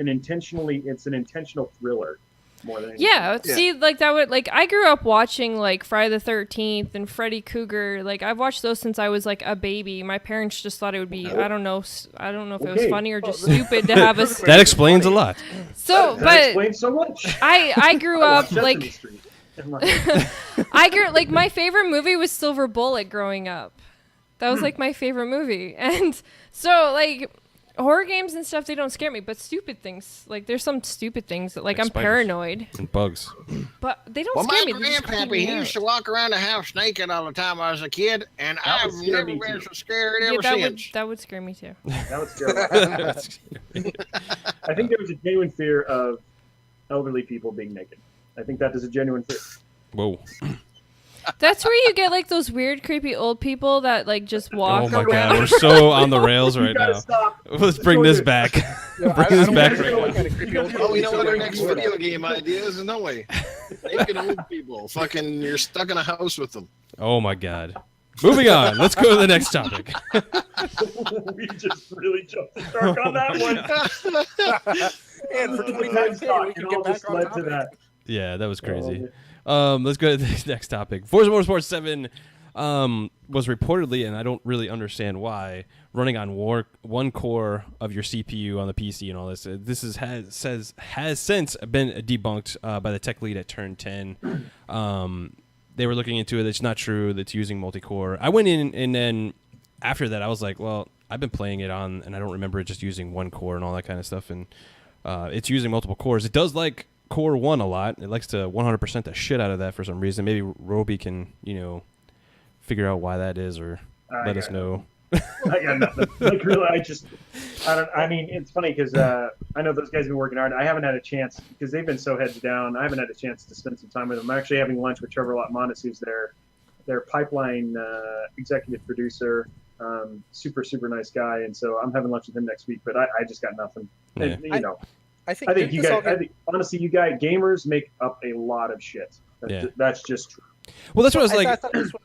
intentional thriller more than anything. Yeah, see, like that would like I grew up watching like Friday the 13th and Freddy Krueger. Like I've watched those since I was like a baby. My parents just thought it would be I don't know if it was Okay. funny or just stupid to have us. That explains a lot. So, That but explains so much. I grew up Sesame like Street. I'm like, my favorite movie was Silver Bullet growing up. That was like my favorite movie. And so like horror games and stuff, they don't scare me, but stupid things, like there's some stupid things that like I'm spiders paranoid. and bugs. But they don't scare me. My grandpappy, he used to walk around the house naked all the time when I was a kid, and I've never been so scared ever since. That would scare me too. That would scare me. I think there was a genuine fear of elderly people being naked. I think that is a genuine fear. Whoa. That's where you get like those weird, creepy old people that like just walk Oh my around. god, we're so on the rails right now. Let's bring this back. Bring this back right now. Oh, you know what our next video game idea is? No way. Naked old people. Fucking, you're stuck in a house with them. Oh my god. Moving on. Let's go to the next topic. We just really jumped the shark on that one. And for 25K, we can get back on topic. that. Yeah, that was crazy. Let's go to the next topic. Forza Motorsport 7 was reportedly, and I don't really understand why, running on one core of your CPU on the PC and all this. This has since been debunked by the tech lead at Turn 10. They were looking into it. It's not true. That's using multi-core. I went in, and then after that, I was like, well, I've been playing it on, and I don't remember it just using one core and all that kind of stuff. And it's using multiple cores. It does like Core 1 a lot. It likes to 100% the shit out of that for some reason. Maybe Roby can, figure out why that is, or let us know. I got nothing. Like, really, I mean, it's funny because I know those guys have been working hard. I haven't had a chance because they've been so heads down. I haven't had a chance to spend some time with them. I'm actually having lunch with Trevor Lotmanis, who's their pipeline executive producer. Super, super nice guy. And so I'm having lunch with him next week, but I just got nothing. Yeah. And, I think you guys, honestly, you guys, gamers make up a lot of shit. That's just true. Well, that's what I was like. I thought this was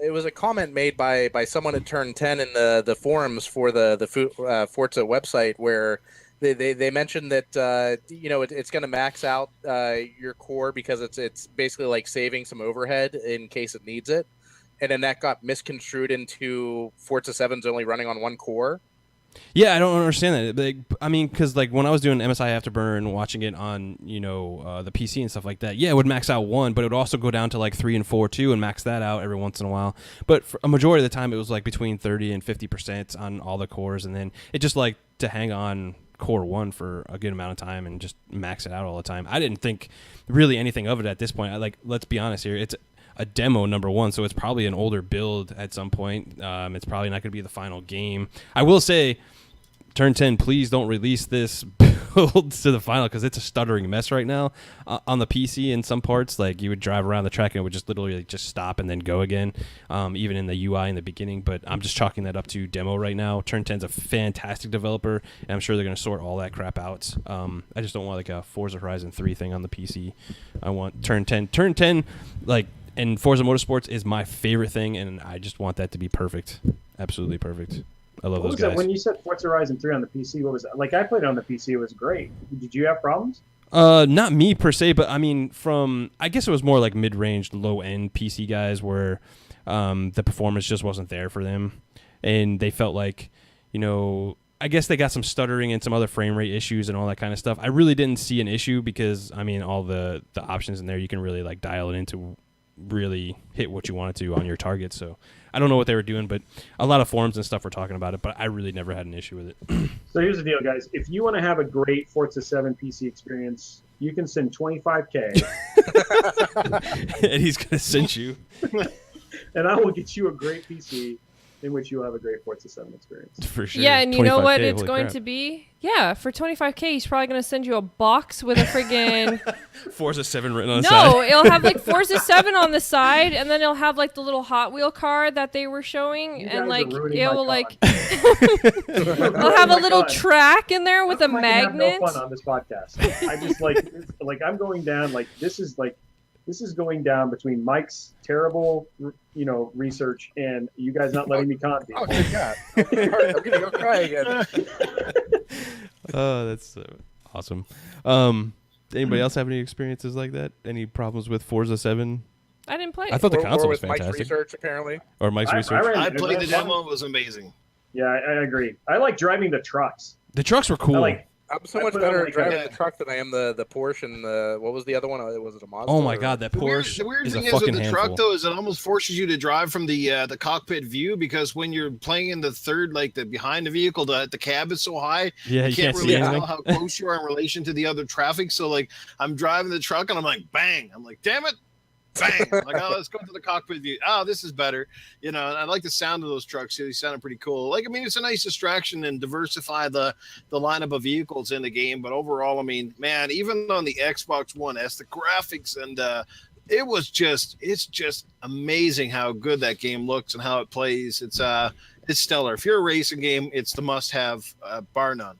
it was a comment made by someone at Turn 10 in the forums for the Forza website where they mentioned that it's going to max out your core because it's basically like saving some overhead in case it needs it, and then that got misconstrued into Forza 7's only running on one core. Yeah, I don't understand that. I mean, because like when I was doing MSI Afterburn, watching it on the PC and stuff like that, yeah, it would max out one, but it would also go down to like 3 and 4 too, and max that out every once in a while. But for a majority of the time, it was like between 30 and 50% on all the cores, and then it just like to hang on Core 1 for a good amount of time and just max it out all the time. I didn't think really anything of it at this point. Let's be honest here, it's a demo, number one, so it's probably an older build at some point. It's probably not going to be the final game. I will say, Turn 10, please don't release this build to the final because it's a stuttering mess right now on the PC in some parts. Like you would drive around the track and it would just literally just stop and then go again, even in the UI in the beginning. But I'm just chalking that up to demo right now. Turn 10's a fantastic developer, and I'm sure they're going to sort all that crap out. I just don't want like a Forza Horizon 3 thing on the PC. I want Turn 10. Turn 10, and Forza Motorsports is my favorite thing, and I just want that to be perfect. Absolutely perfect. I love those guys. That? When you said Forza Horizon 3 on the PC, what was that? Like, I played it on the PC. It was great. Did you have problems? Not me per se, but I mean, I guess it was more like mid-range, low-end PC guys where the performance just wasn't there for them. And they felt like, I guess they got some stuttering and some other frame rate issues and all that kind of stuff. I really didn't see an issue because, I mean, all the options in there, you can really like dial it in to really hit what you wanted to on your target. So I don't know what they were doing, but a lot of forums and stuff were talking about it, but I really never had an issue with it. So here's the deal, guys. If you want to have a great Forza 7 PC experience, you can send $25K. And he's going to send you. And I will get you a great PC in which you'll have a great Forza 7 experience. For sure. Yeah, and you know what 25K, it's going to be? Yeah, for $25K, he's probably going to send you a box with a friggin' Forza 7 written on the side. No, it'll have like Forza 7 on the side, and then it'll have like the little Hot Wheel car that they were showing, and like it will like it'll have a little track in there with a magnet. Have no fun on this podcast. I just like I'm going down this is going down between Mike's terrible research and you guys not letting me comment. Oh good God! I'm gonna go cry again. Oh, that's awesome. Anybody else have any experiences like that? Any problems with Forza 7? I didn't play it. I thought the console was with Mike's fantastic. research, apparently. Or Mike's research. I played the demo. It was amazing. Yeah, I agree. I like driving the trucks. The trucks were cool. I'm so much better at driving the truck than I am the Porsche and the what was the other one? Was it a Mazda? Oh my God, that Porsche The weird is a thing is fucking with the handful. truck though is it almost forces you to drive from the cockpit view, because when you're playing in the third, like the behind the vehicle, the cab is so high. Yeah, you can't really see tell anything. how close you are in relation to the other traffic. So like I'm driving the truck and I'm like, bang! I'm like, damn it! Bang! I'm like, oh, let's go to the cockpit view. Oh, this is better. You know, and I like the sound of those trucks. They sounded pretty cool. Like, I mean, it's a nice distraction and diversify the lineup of vehicles in the game. But overall, I mean, man, even on the Xbox One S, the graphics and it's just amazing how good that game looks and how it plays. It's stellar. If you're a racing game, it's the must-have, bar none.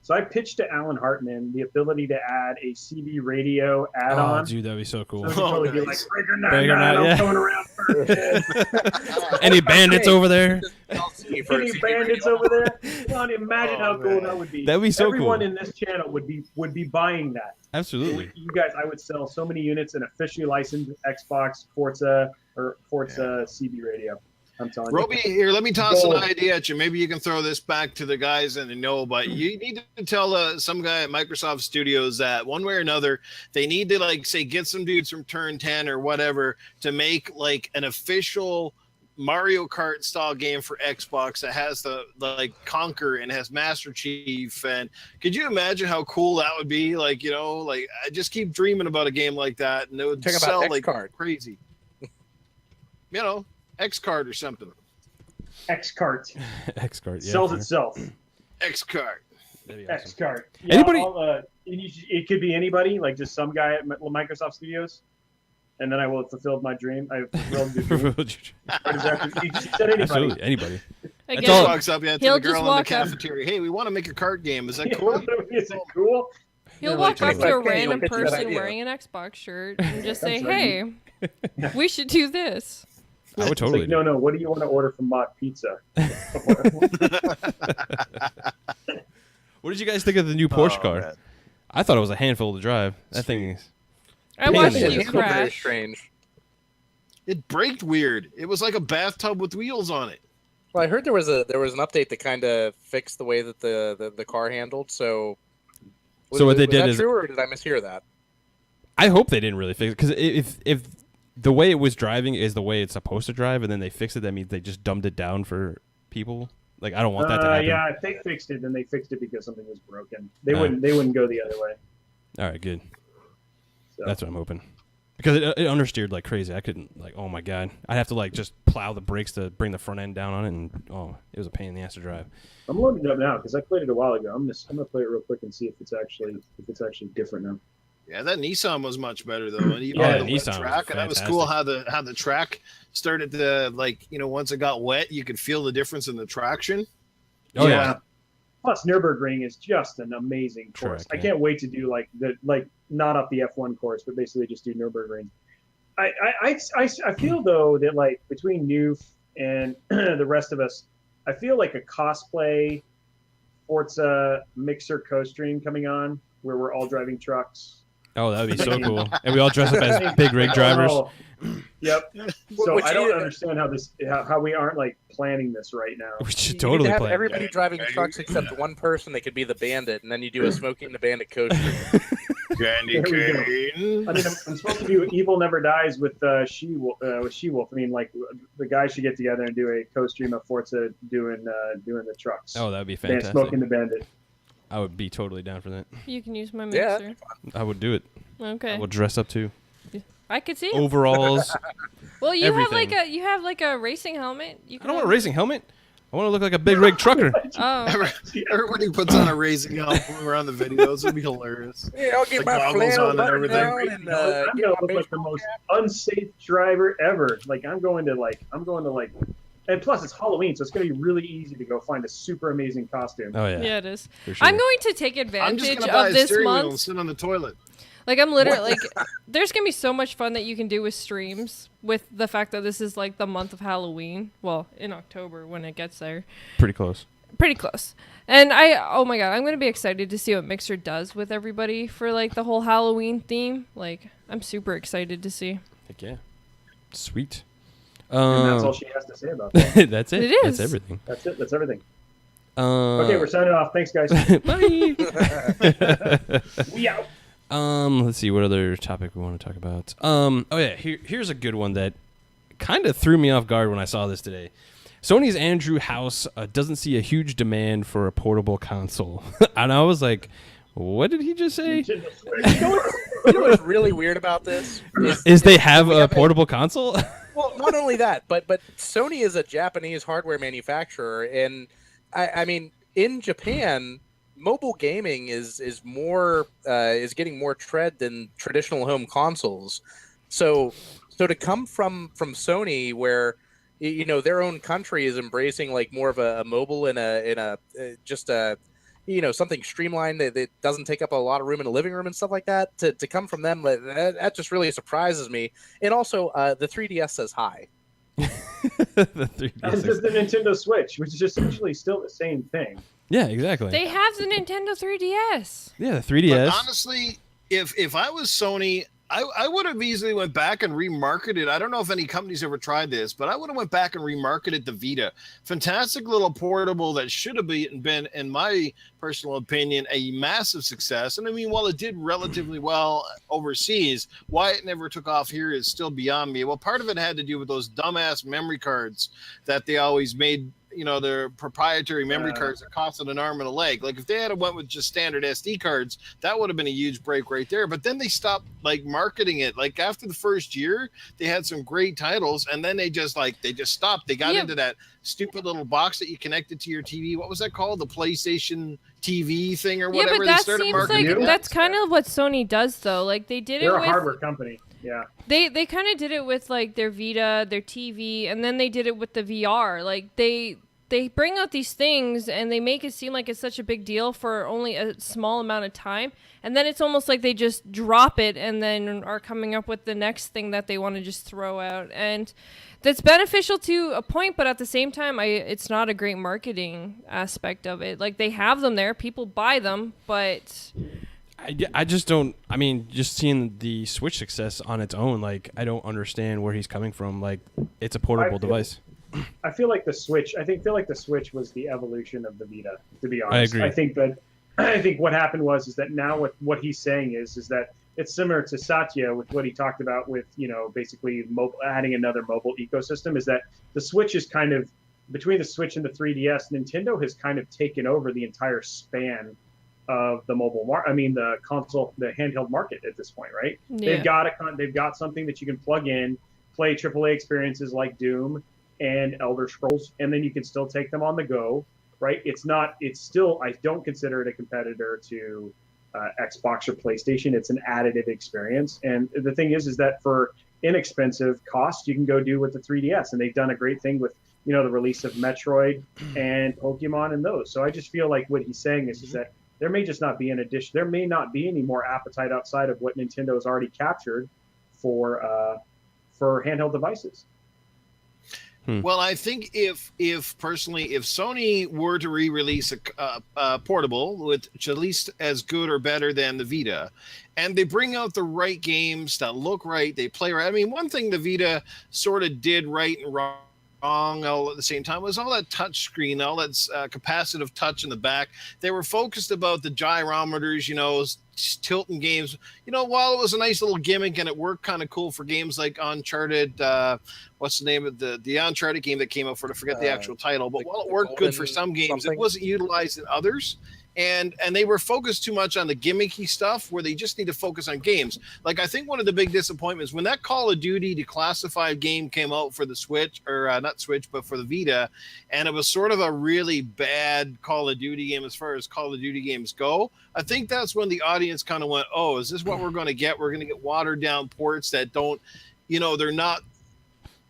So I pitched to Alan Hartman the ability to add a CB radio add-on. Oh, dude, that'd be so cool. So he could totally be like, nice. Breaker Breaker 99, Nine, I'm coming around first. Any bandits over there? Any bandits over there? Come on, imagine how cool that would be. That'd be so Everyone cool. in this channel would be buying that. Absolutely. You guys, I would sell so many units in officially licensed Xbox Forza CB radio. I'm telling Roby, you. here, let me toss Gold. an idea at you. Maybe you can throw this back to the guys and know, but you need to tell some guy at Microsoft Studios that one way or another, they need to, like, say, get some dudes from Turn 10 or whatever to make, like, an official Mario Kart style game for Xbox that has the like Conquer and has Master Chief. And could you imagine how cool that would be? Like, you know, like I just keep dreaming about a game like that, and it would Talking sell about like X-Card. crazy. You know, X-Card or something. X-Cart X-Card, yeah. sells sure. itself. X-Card. That'd be awesome. X-Cart. Anybody- It could be anybody, like just some guy at Microsoft Studios, and then I will have fulfilled my dream. I have fulfilled your dream. Right, exactly. You said anybody. Absolutely, anybody. Again, He walks up to he'll the just girl in the walk up. cafeteria. Hey, we want to make a cart game. Is that cool? Is it cool? He'll Yeah, walk like up to a 25K, random you'll pitch that person idea. wearing an Xbox shirt and just say, That's right. "Hey, we should do this." I would It's totally like, do. no, what do you want to order from Mod Pizza? What did you guys think of the new Porsche car? man. I thought it was a handful to drive. That thing is. I watched Pain. you It's very crash. strange. It braked weird. It was like a bathtub with wheels on it. Well, I heard there was an update that kind of fixed the way that the car handled. So, So what they was did that is- true, or did I mishear that? I hope they didn't really fix it, because if the way it was driving is the way it's supposed to drive, and then they fixed it, that means they just dumbed it down for people. Like, I don't want that to happen. Yeah, if they fixed it, then they fixed it because something was broken. They wouldn't go the other way. All right, good. So. That's what I'm hoping. Because it understeered like crazy. I couldn't, like, oh my God. I'd have to, like, just plow the brakes to bring the front end down on it, and, it was a pain in the ass to drive. I'm loading it up now because I played it a while ago. I'm gonna play it real quick and see if it's actually different now. Yeah, that Nissan was much better though. And even Yeah, on the Nissan wet was track, and that was cool fantastic. how the track started to, like, you know, once it got wet, you could feel the difference in the traction. Oh, yeah. Plus, Nürburgring is just an amazing course. Track, I yeah. can't wait to do not up the F1 course, but basically just do Nürburgring. I feel though that, like, between Newf and the rest of us, I feel like a cosplay Forza mixer co-stream coming on where we're all driving trucks. Oh, that would be so cool. And we all dress up as big rig drivers. Oh, yep. So Which I don't you- understand how we aren't, like, planning this right now. We should You totally need to have play. everybody driving trucks except one person that could be the bandit, and then you do a Smoking the Bandit coach. Candy There we go. cane. I mean, I'm supposed to do Evil Never Dies with SheWulf. I mean, like, the guys should get together and do a co-stream of Forza doing the trucks. Oh, that would be And fantastic. Smoking the Bandit. I would be totally down for that. You can use my Yeah. mixer. I would do it. I Okay, would dress up too. I could see it. Overalls. Well, you everything. have like a racing helmet. You I can don't want a have- racing helmet. I want to look like a big rig trucker. Oh, Everybody puts on a racing helmet when we're on the videos. It'd be hilarious. Yeah, I'll get The my goggles flannel on and button everything. down and I'm get gonna my look like the most unsafe driver ever. Like, I'm going to and plus it's Halloween, so it's gonna be really easy to go find a super amazing costume. Oh yeah. yeah, it is. For sure. I'm going to take I'm just advantage gonna buy of a this steering wheel and month. sit on the toilet. Like, I'm literally like, there's gonna be so much fun that you can do with streams with the fact that this is like the month of Halloween. Well, in October when it gets there, Pretty close. pretty close. And oh my god, I'm gonna be excited to see what Mixer does with everybody for like the whole Halloween theme. Like, I'm super excited to see. Heck yeah. Sweet. And that's all she has to say about that. That's it. It is. That's everything. That's it. That's everything. Okay, we're signing off. Thanks, guys. Bye. We out. Let's see what other topic we want to talk about. Oh yeah, here's a good one that kind of threw me off guard when I saw this today. Sony's Andrew House doesn't see a huge demand for a portable console, and I was like, "What did he just say?" You know what's really weird about this is they have a portable console. Well, not only that, but Sony is a Japanese hardware manufacturer, and I mean, in Japan, mobile gaming is getting more tread than traditional home consoles. So to come from Sony, where their own country is embracing like more of a mobile and just something streamlined that doesn't take up a lot of room in a living room and stuff like that. To come from them, that just really surprises me. And also, the 3DS says hi. The 3DS. And just the Nintendo Switch, which is essentially still the same thing. Yeah, exactly. They have the Nintendo 3DS. Yeah, the 3DS. But honestly, if I was Sony, I would have easily went back and remarketed. I don't know if any company's ever tried this, but I would have went back and remarketed the Vita. Fantastic little portable that should have been, in my personal opinion, a massive success. And I mean, while it did relatively well overseas, why it never took off here is still beyond me. Well, part of it had to do with those dumbass memory cards that they always made. Their proprietary memory cards that costed an arm and a leg. Like if they had went with just standard SD cards, that would have been a huge break right there. But then they stopped marketing it. Like after the first year, they had some great titles, and then they just stopped. They got into that stupid little box that you connected to your TV. What was that called? The PlayStation TV thing or whatever. Yeah, but that seems like that's kind of what Sony does though. Like they did They're it with a hardware company. Yeah. They kind of did it with like their Vita, their TV, and then they did it with the VR. Like they bring out these things and they make it seem like it's such a big deal for only a small amount of time, and then it's almost like they just drop it and then are coming up with the next thing that they want to just throw out. And that's beneficial to a point, but at the same time, it's not a great marketing aspect of it. Like they have them there, people buy them, but I just don't. I mean, just seeing the Switch success on its own, like I don't understand where he's coming from. Like it's a portable device. I feel like the Switch. I feel like the Switch was the evolution of the Vita. To be honest, I agree. I think what happened was that now what he's saying is that it's similar to Satya with what he talked about with basically adding another mobile ecosystem. Is that the Switch is kind of between the Switch and the 3DS. Nintendo has kind of taken over the entire span of the the console, the handheld market at this point, right? Yeah. They've got something that you can plug in, play AAA experiences like Doom and Elder Scrolls, and then you can still take them on the go, right? I don't consider it a competitor to Xbox or PlayStation. It's an additive experience. And the thing is that for inexpensive cost, you can go do with the 3DS, and they've done a great thing with, the release of Metroid and Pokemon and those. So I just feel like what he's saying is that there may just not be there may not be any more appetite outside of what Nintendo has already captured for handheld devices. Well, I think if Sony were to re-release a portable with at least as good or better than the Vita, and they bring out the right games that look right, they play right. I mean, one thing the Vita sort of did right and wrong all at the same time was all that touch screen, all that capacitive touch in the back. They were focused about the gyrometers, tilting games. While it was a nice little gimmick and it worked kind of cool for games like Uncharted, what's the name of the Uncharted game that came out I forget the actual title, but while it worked good for some games, it wasn't utilized in others. And they were focused too much on the gimmicky stuff where they just need to focus on games. Like, I think one of the big disappointments when that Call of Duty declassified game came out for the Switch, or not Switch, but for the Vita, and it was sort of a really bad Call of Duty game as far as Call of Duty games go. I think that's when the audience kind of went, oh, is this what we're going to get? We're going to get watered down ports that don't, they're not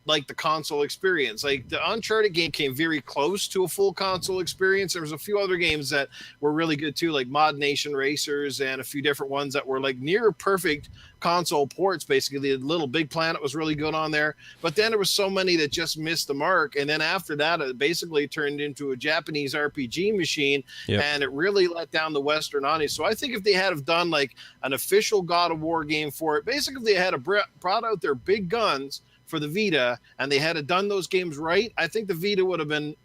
like the console experience. Like the Uncharted game came very close to a full console experience. There was a few other games that were really good too, like Mod Nation Racers and a few different ones that were like near perfect console ports. Basically, the Little Big Planet was really good on there, but then there was so many that just missed the mark. And then after that, it basically turned into a Japanese RPG machine, and it really let down the Western audience. So I think if they had have done like an official God of War game for it, basically if they had brought out their big guns for the Vita and they had done those games right, I think the Vita would have been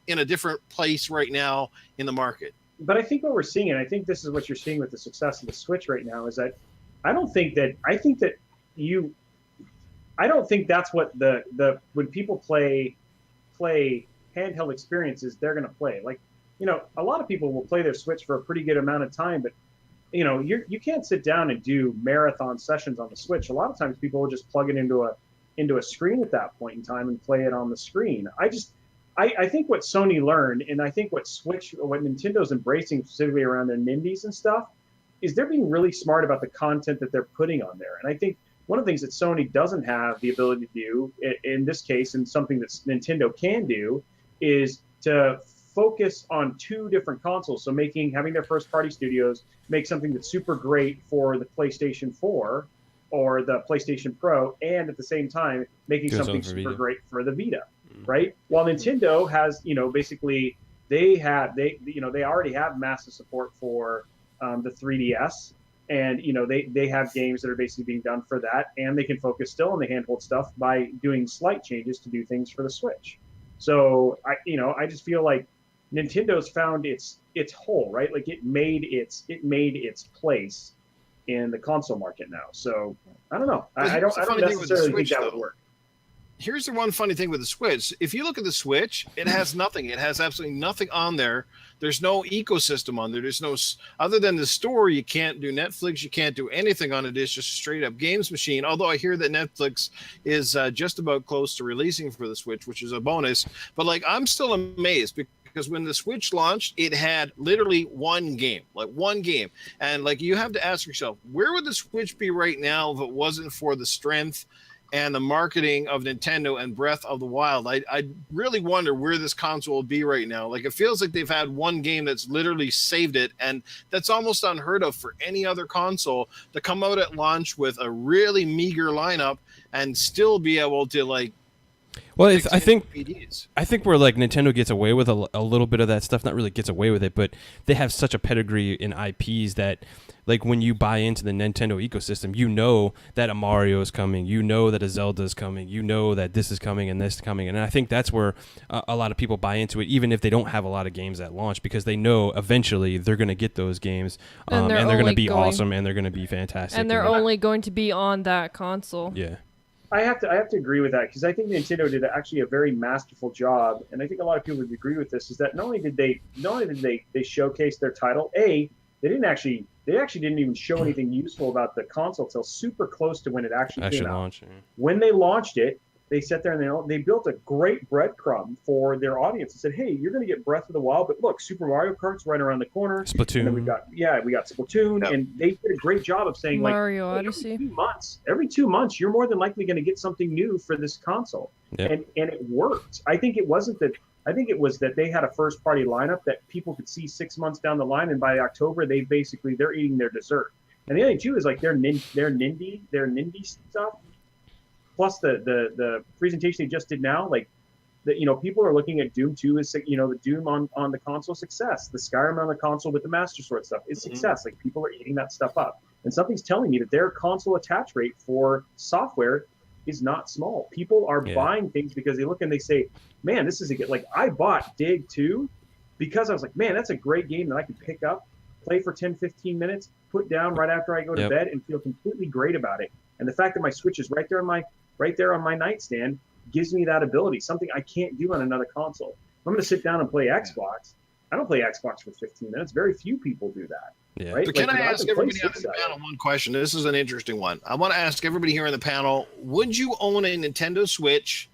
in a different place right now in the market. But I think what we're seeing, and I think this is what you're seeing with the success of the Switch right now, is that I don't think that's what when people play handheld experiences, they're going to play. Like, a lot of people will play their Switch for a pretty good amount of time, but you can't sit down and do marathon sessions on the Switch. A lot of times people will just plug it into a screen at that point in time and play it on the screen. I think what Sony learned, and I think what Nintendo's embracing specifically around their Nindies and stuff, is they're being really smart about the content that they're putting on there. And I think one of the things that Sony doesn't have the ability to do in this case, and something that Nintendo can do, is to focus on two different consoles. So having their first party studios make something that's super great for the PlayStation 4 or the PlayStation Pro, and at the same time making something super great for the Vita, right? While Nintendo has, basically they already have massive support for the 3DS, and they have games that are basically being done for that, and they can focus still on the handheld stuff by doing slight changes to do things for the Switch. So I just feel like Nintendo's found its hole, right? Like it made its place in the console market now. So I don't know. I don't necessarily think that would work. Here's the one funny thing with the Switch. If you look at the Switch, it has nothing. It has absolutely nothing on there. There's no ecosystem on there. There's no, other than the store, you can't do Netflix. You can't do anything on it. It's just a straight up games machine. Although I hear that Netflix is just about close to releasing for the Switch, which is a bonus. But I'm still amazed because when the Switch launched, it had literally one game. And you have to ask yourself, where would the Switch be right now if it wasn't for the strength and the marketing of Nintendo and Breath of the Wild? I really wonder where this console will be right now. It feels like they've had one game that's literally saved it, and that's almost unheard of for any other console to come out at launch with a really meager lineup and still be able to Well, I think where Nintendo gets away with a little bit of that stuff, not really gets away with it, but they have such a pedigree in IPs that when you buy into the Nintendo ecosystem, you know that a Mario is coming, you know that a Zelda is coming, you know that this is coming and this is coming. And I think that's where a lot of people buy into it, even if they don't have a lot of games at launch, because they know eventually they're going to get those games and they're going to be awesome and they're going to be fantastic. And they're only going to be on that console. Yeah. I have to agree with that, because I think Nintendo did actually a very masterful job, and I think a lot of people would agree with this. Is that not only did they showcase their title, they actually didn't even show anything useful about the console till super close to when it actually came out. Launched, yeah. When they launched it, they sat there and they built a great breadcrumb for their audience and said, "Hey, you're going to get Breath of the Wild, but look, Super Mario Kart's right around the corner. Splatoon. And then we got Splatoon, and they did a great job of saying Mario Odyssey. Every 2 months, you're more than likely going to get something new for this console." Yep. And it worked. I think it was that they had a first party lineup that people could see 6 months down the line, and by October they're eating their dessert. And the other thing too is their Nindy stuff. Plus the presentation they just did now, people are looking at Doom 2 as the Doom on the console success, the Skyrim on the console with the Master Sword stuff is success. People are eating that stuff up, and something's telling me that their console attach rate for software is not small. People are buying things because they look and they say, "Man, this is a good." I bought Dig 2 because I was like, "Man, that's a great game that I can pick up, play for 10-15 minutes, put down right after I go to bed, and feel completely great about it." And the fact that my Switch is right there on my nightstand gives me that ability, something I can't do on another console. If I'm going to sit down and play Xbox, I don't play Xbox for 15 minutes. Very few people do that. Yeah. Right? But can I ask everybody on the panel one question? This is an interesting one. I want to ask everybody here on the panel, would you own a Nintendo Switch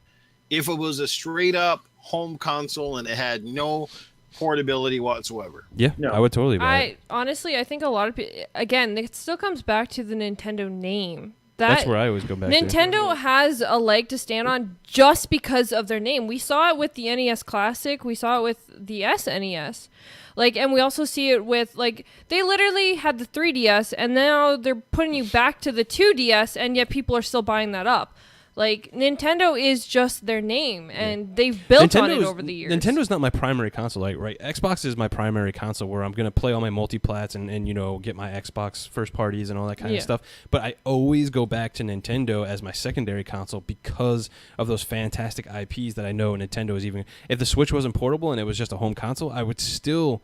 if it was a straight up home console and it had no portability whatsoever? Yeah, no. I would totally buy it. Honestly, I think a lot of people, again, it still comes back to the Nintendo name. That's where I always go back Nintendo has a leg to stand on just because of their name. We saw it with the NES Classic. We saw it with the SNES. And we also see it with, they literally had the 3DS, and now they're putting you back to the 2DS, and yet people are still buying that up. Like, Nintendo is just their name, and they've built on it over the years. Nintendo's not my primary console, like, right? Xbox is my primary console where I'm going to play all my multiplats and, you know, get my Xbox first parties and all that kind of stuff. But I always go back to Nintendo as my secondary console because of those fantastic IPs that I know Nintendo is even... If the Switch wasn't portable and it was just a home console, I would still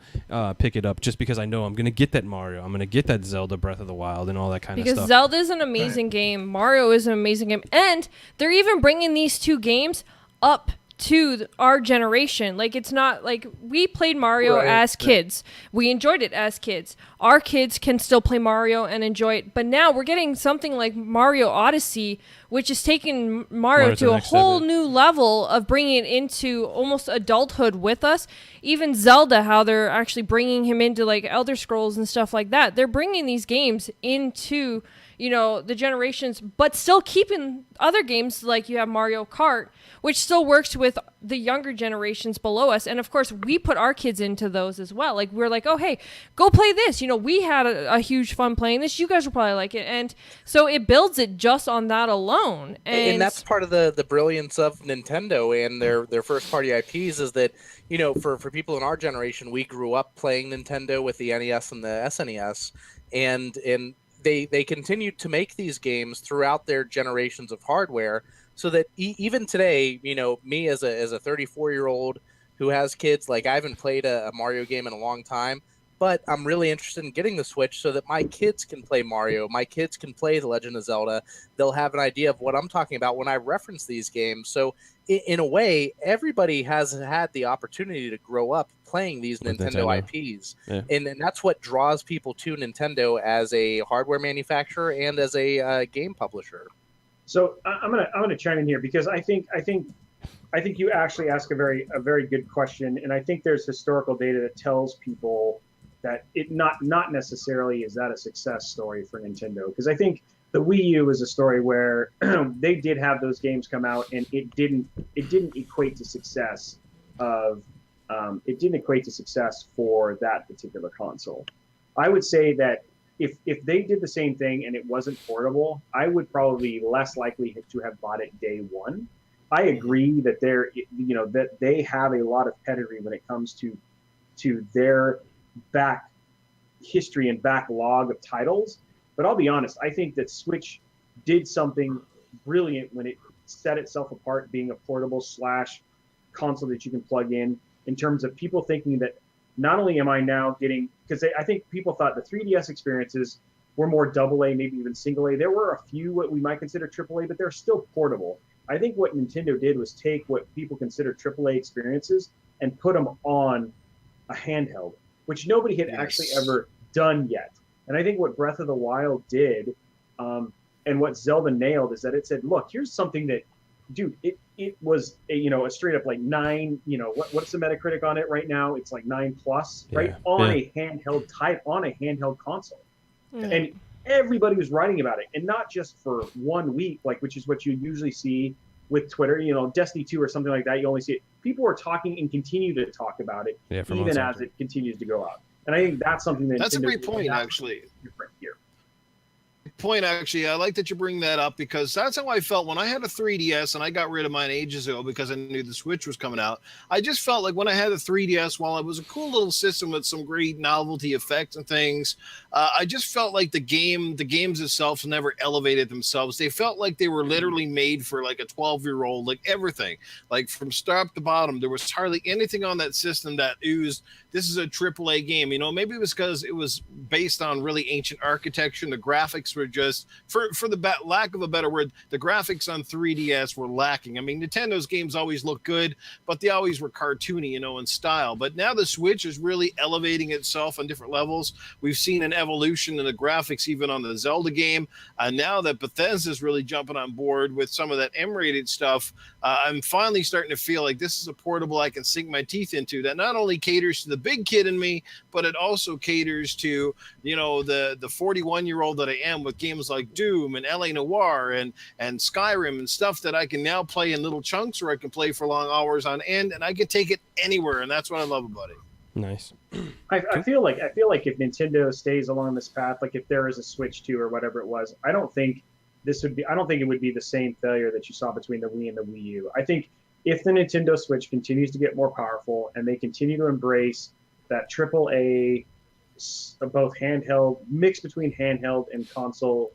pick it up just because I know I'm going to get that Mario, I'm going to get that Zelda Breath of the Wild and all that kind of stuff. Because Zelda is an amazing game, Mario is an amazing game, and they're even bringing these two games up to our generation. Like, it's not like we played Mario as kids. We enjoyed it as kids. Our kids can still play Mario and enjoy it. But now we're getting something like Mario Odyssey, which is taking Mario to a whole new level of bringing it into almost adulthood with us. Even Zelda, how they're actually bringing him into like Elder Scrolls and stuff like that. They're bringing these games into, you know, the generations, but still keeping other games like you have Mario Kart, which still works with the younger generations below us. And of course, we put our kids into those as well. Like, we're like, oh, hey, go play this. You know, we had a huge fun playing this. You guys will probably like it. And so it builds it just on that alone. And that's part of the brilliance of Nintendo and their first party IPs is that, you know, for people in our generation, we grew up playing Nintendo with the NES and the SNES, and they continued to make these games throughout their generations of hardware, so that even today, you know, me as a 34-year-old who has kids, like, I haven't played a Mario game in a long time, but I'm really interested in getting the Switch so that my kids can play Mario, my kids can play The Legend of Zelda. They'll have an idea of what I'm talking about when I reference these games. So in a way, everybody has had the opportunity to grow up playing these Nintendo IPs. Yeah. And that's what draws people to Nintendo as a hardware manufacturer and as a game publisher. So I'm gonna chime in here because I think you actually ask a very good question, and I think there's historical data that tells people that it not necessarily is that a success story for Nintendo, because I think the Wii U is a story where they did have those games come out and it didn't equate to success for that particular console. I would say that if they did the same thing and it wasn't portable, I would probably be less likely to have bought it day one. I agree that that they have a lot of pedigree when it comes to their back history and backlog of titles. But I'll be honest, I think that Switch did something brilliant when it set itself apart being a portable / console that you can plug in terms of people thinking that not only am I now getting, because I think people thought the 3DS experiences were more AA, maybe even single A. There were a few what we might consider AAA, but they're still portable. I think what Nintendo did was take what people consider AAA experiences and put them on a handheld, which nobody had actually ever done yet. And I think what Breath of the Wild did, and what Zelda nailed, is that it said, look, here's something that, dude, it was a straight up like 9, what's the Metacritic on it right now? It's like 9+, right? On a handheld console. And everybody was writing about it, and not just for 1 week, like, which is what you usually see with Twitter, Destiny 2 or something like that. You only see it. People are talking and continue to talk about it, even as it continues to go out. And I think that's something that's a great point, actually. Different here. I like that you bring that up, because that's how I felt when I had a 3DS, and I got rid of mine ages ago because I knew the Switch was coming out. I just felt like when I had the 3DS, while it was a cool little system with some great novelty effects and things, I just felt like the games itself never elevated themselves. They felt like they were literally made for like a 12-year-old, like everything, like from top to bottom. There was hardly anything on that system that oozed, this is a AAA game. Maybe it was because it was based on really ancient architecture, and the graphics were just, for the lack of a better word, the graphics on 3DS were lacking. I mean, Nintendo's games always look good, but they always were cartoony, in style. But now the Switch is really elevating itself on different levels. We've seen an evolution in the graphics, even on the Zelda game. Now that Bethesda's really jumping on board with some of that M-rated stuff, I'm finally starting to feel like this is a portable I can sink my teeth into, that not only caters to the big kid in me, but it also caters to, the 41-year-old that I am, with games like Doom and LA Noire and Skyrim and stuff that I can now play in little chunks, or I can play for long hours on end, and I can take it anywhere, and that's what I love about it. Nice. I feel like if Nintendo stays along this path, like if there is a Switch 2 or whatever it was, I don't think this would be. I don't think it would be the same failure that you saw between the Wii and the Wii U. I think if the Nintendo Switch continues to get more powerful and they continue to embrace that AAA, both handheld, mix between handheld and console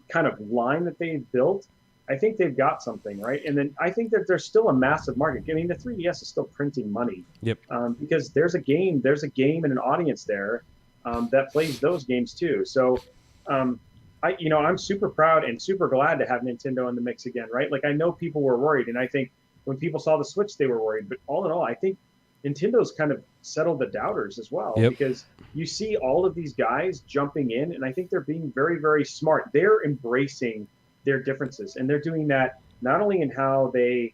kind of line that they've built, I think they've got something, right? And then I think that there's still a massive market. I mean, the 3DS is still printing money. Yep. Because there's a game and an audience there that plays those games too. So, I'm super proud and super glad to have Nintendo in the mix again, right? Like, I know people were worried, and I think when people saw the Switch, they were worried. But all in all, I think Nintendo's kind of settled the doubters as well, because you see all of these guys jumping in, and I think they're being very, very smart. They're embracing their differences, and they're doing that not only in how they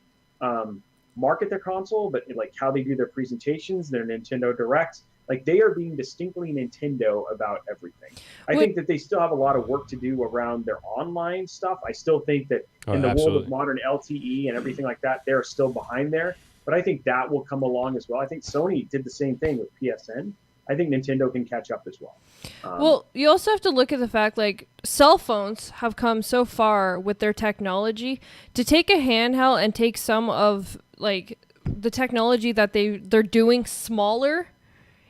market their console, but like how they do their presentations, their Nintendo Directs. Like, they are being distinctly Nintendo about everything. I think that they still have a lot of work to do around their online stuff. I still think that in the world of modern LTE and everything like that, they're still behind there. But I think that will come along as well. I think Sony did the same thing with PSN. I think Nintendo can catch up as well. Well, you also have to look at the fact, like, cell phones have come so far with their technology. To take a handheld and take some of, like, the technology that they're doing smaller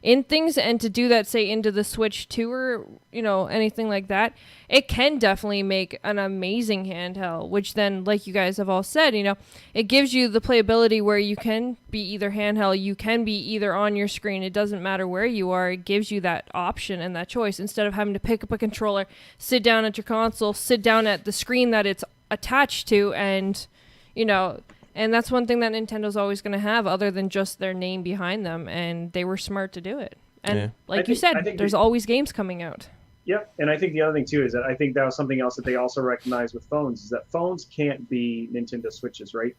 in things, and to do that, say, into the Switch 2 or, anything like that, it can definitely make an amazing handheld, which then, like you guys have all said, it gives you the playability where you can be either handheld, you can be either on your screen, it doesn't matter where you are, it gives you that option and that choice, instead of having to pick up a controller, sit down at your console, sit down at the screen that it's attached to, and, and that's one thing that Nintendo's always going to have, other than just their name behind them, and they were smart to do it. And like you said, there's always games coming out. Yep, and I think the other thing too is that I think that was something else that they also recognized with phones, is that phones can't be Nintendo Switches, right?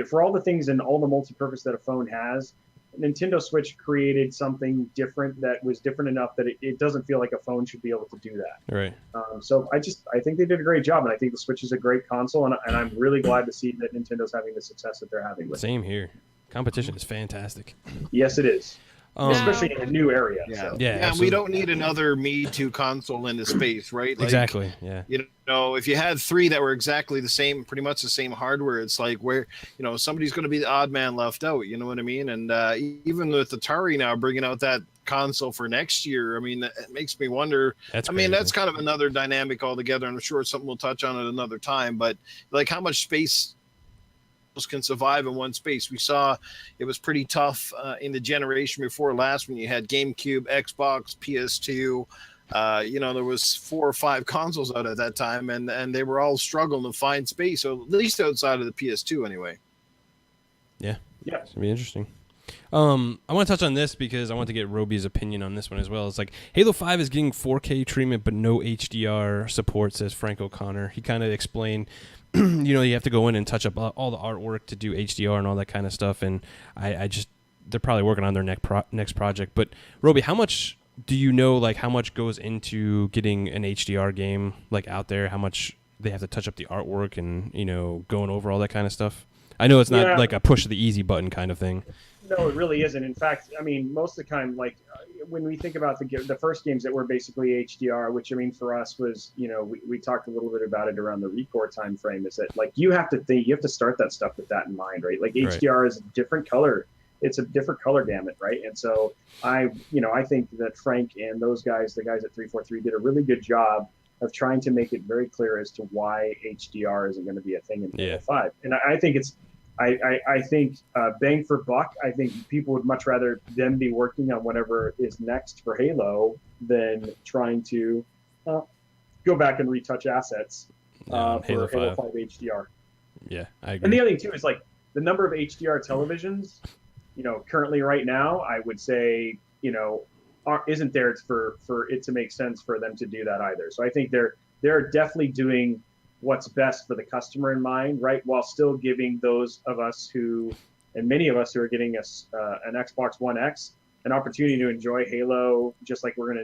For all the things and all the multi-purpose that a phone has, Nintendo Switch created something different that was different enough that it doesn't feel like a phone should be able to do that. Right. So I think they did a great job, and I think the Switch is a great console, and I'm really glad to see that Nintendo's having the success that they're having with it. Same here. Competition is fantastic. Yes, it is. Especially in a new area. Yeah, so. And we don't need another Me Too console in the space, right? Like, exactly. Yeah. If you had three that were exactly the same, pretty much the same hardware, it's like where somebody's going to be the odd man left out. You know what I mean? And even with Atari now bringing out that console for next year, I mean, it makes me wonder. That's kind of another dynamic altogether. I'm sure it's something we'll touch on at another time. But like, how much space can survive in one space? We saw it was pretty tough in the generation before last when you had GameCube, Xbox, PS2. There was 4 or 5 consoles out at that time, and they were all struggling to find space. So at least outside of the PS2, anyway. Yeah, it's gonna be interesting. I want to touch on this because I want to get Roby's opinion on this one as well. It's like Halo 5 is getting 4K treatment, but no HDR support, says Frank O'Connor. He kind of explained, you have to go in and touch up all the artwork to do HDR and all that kind of stuff. And they're probably working on their next project. But Roby, how much do you know, like, how much goes into getting an HDR game like out there? How much they have to touch up the artwork and, going over all that kind of stuff? I know it's not like a push the easy button kind of thing. No, it really isn't. In fact, I mean, most of the time, like when we think about the first games that were basically HDR, which I mean for us was, we talked a little bit about it around the Recore time frame, is that like you have to start that stuff with that in mind, right? Like HDR is a different color. It's a different color gamut, right? And so I think that Frank and those guys, the guys at 343, did a really good job of trying to make it very clear as to why HDR isn't going to be a thing in Halo 5. And I think it's I think bang for buck, I think people would much rather them be working on whatever is next for Halo than trying to go back and retouch assets for Halo 5 HDR. Yeah, I agree. And the other thing too is like the number of HDR televisions, currently right now, I would say, isn't there for it to make sense for them to do that either. So I think they're definitely doing what's best for the customer in mind, right? While still giving those of us and many of us who are getting an Xbox One X, an opportunity to enjoy Halo, just like we're going to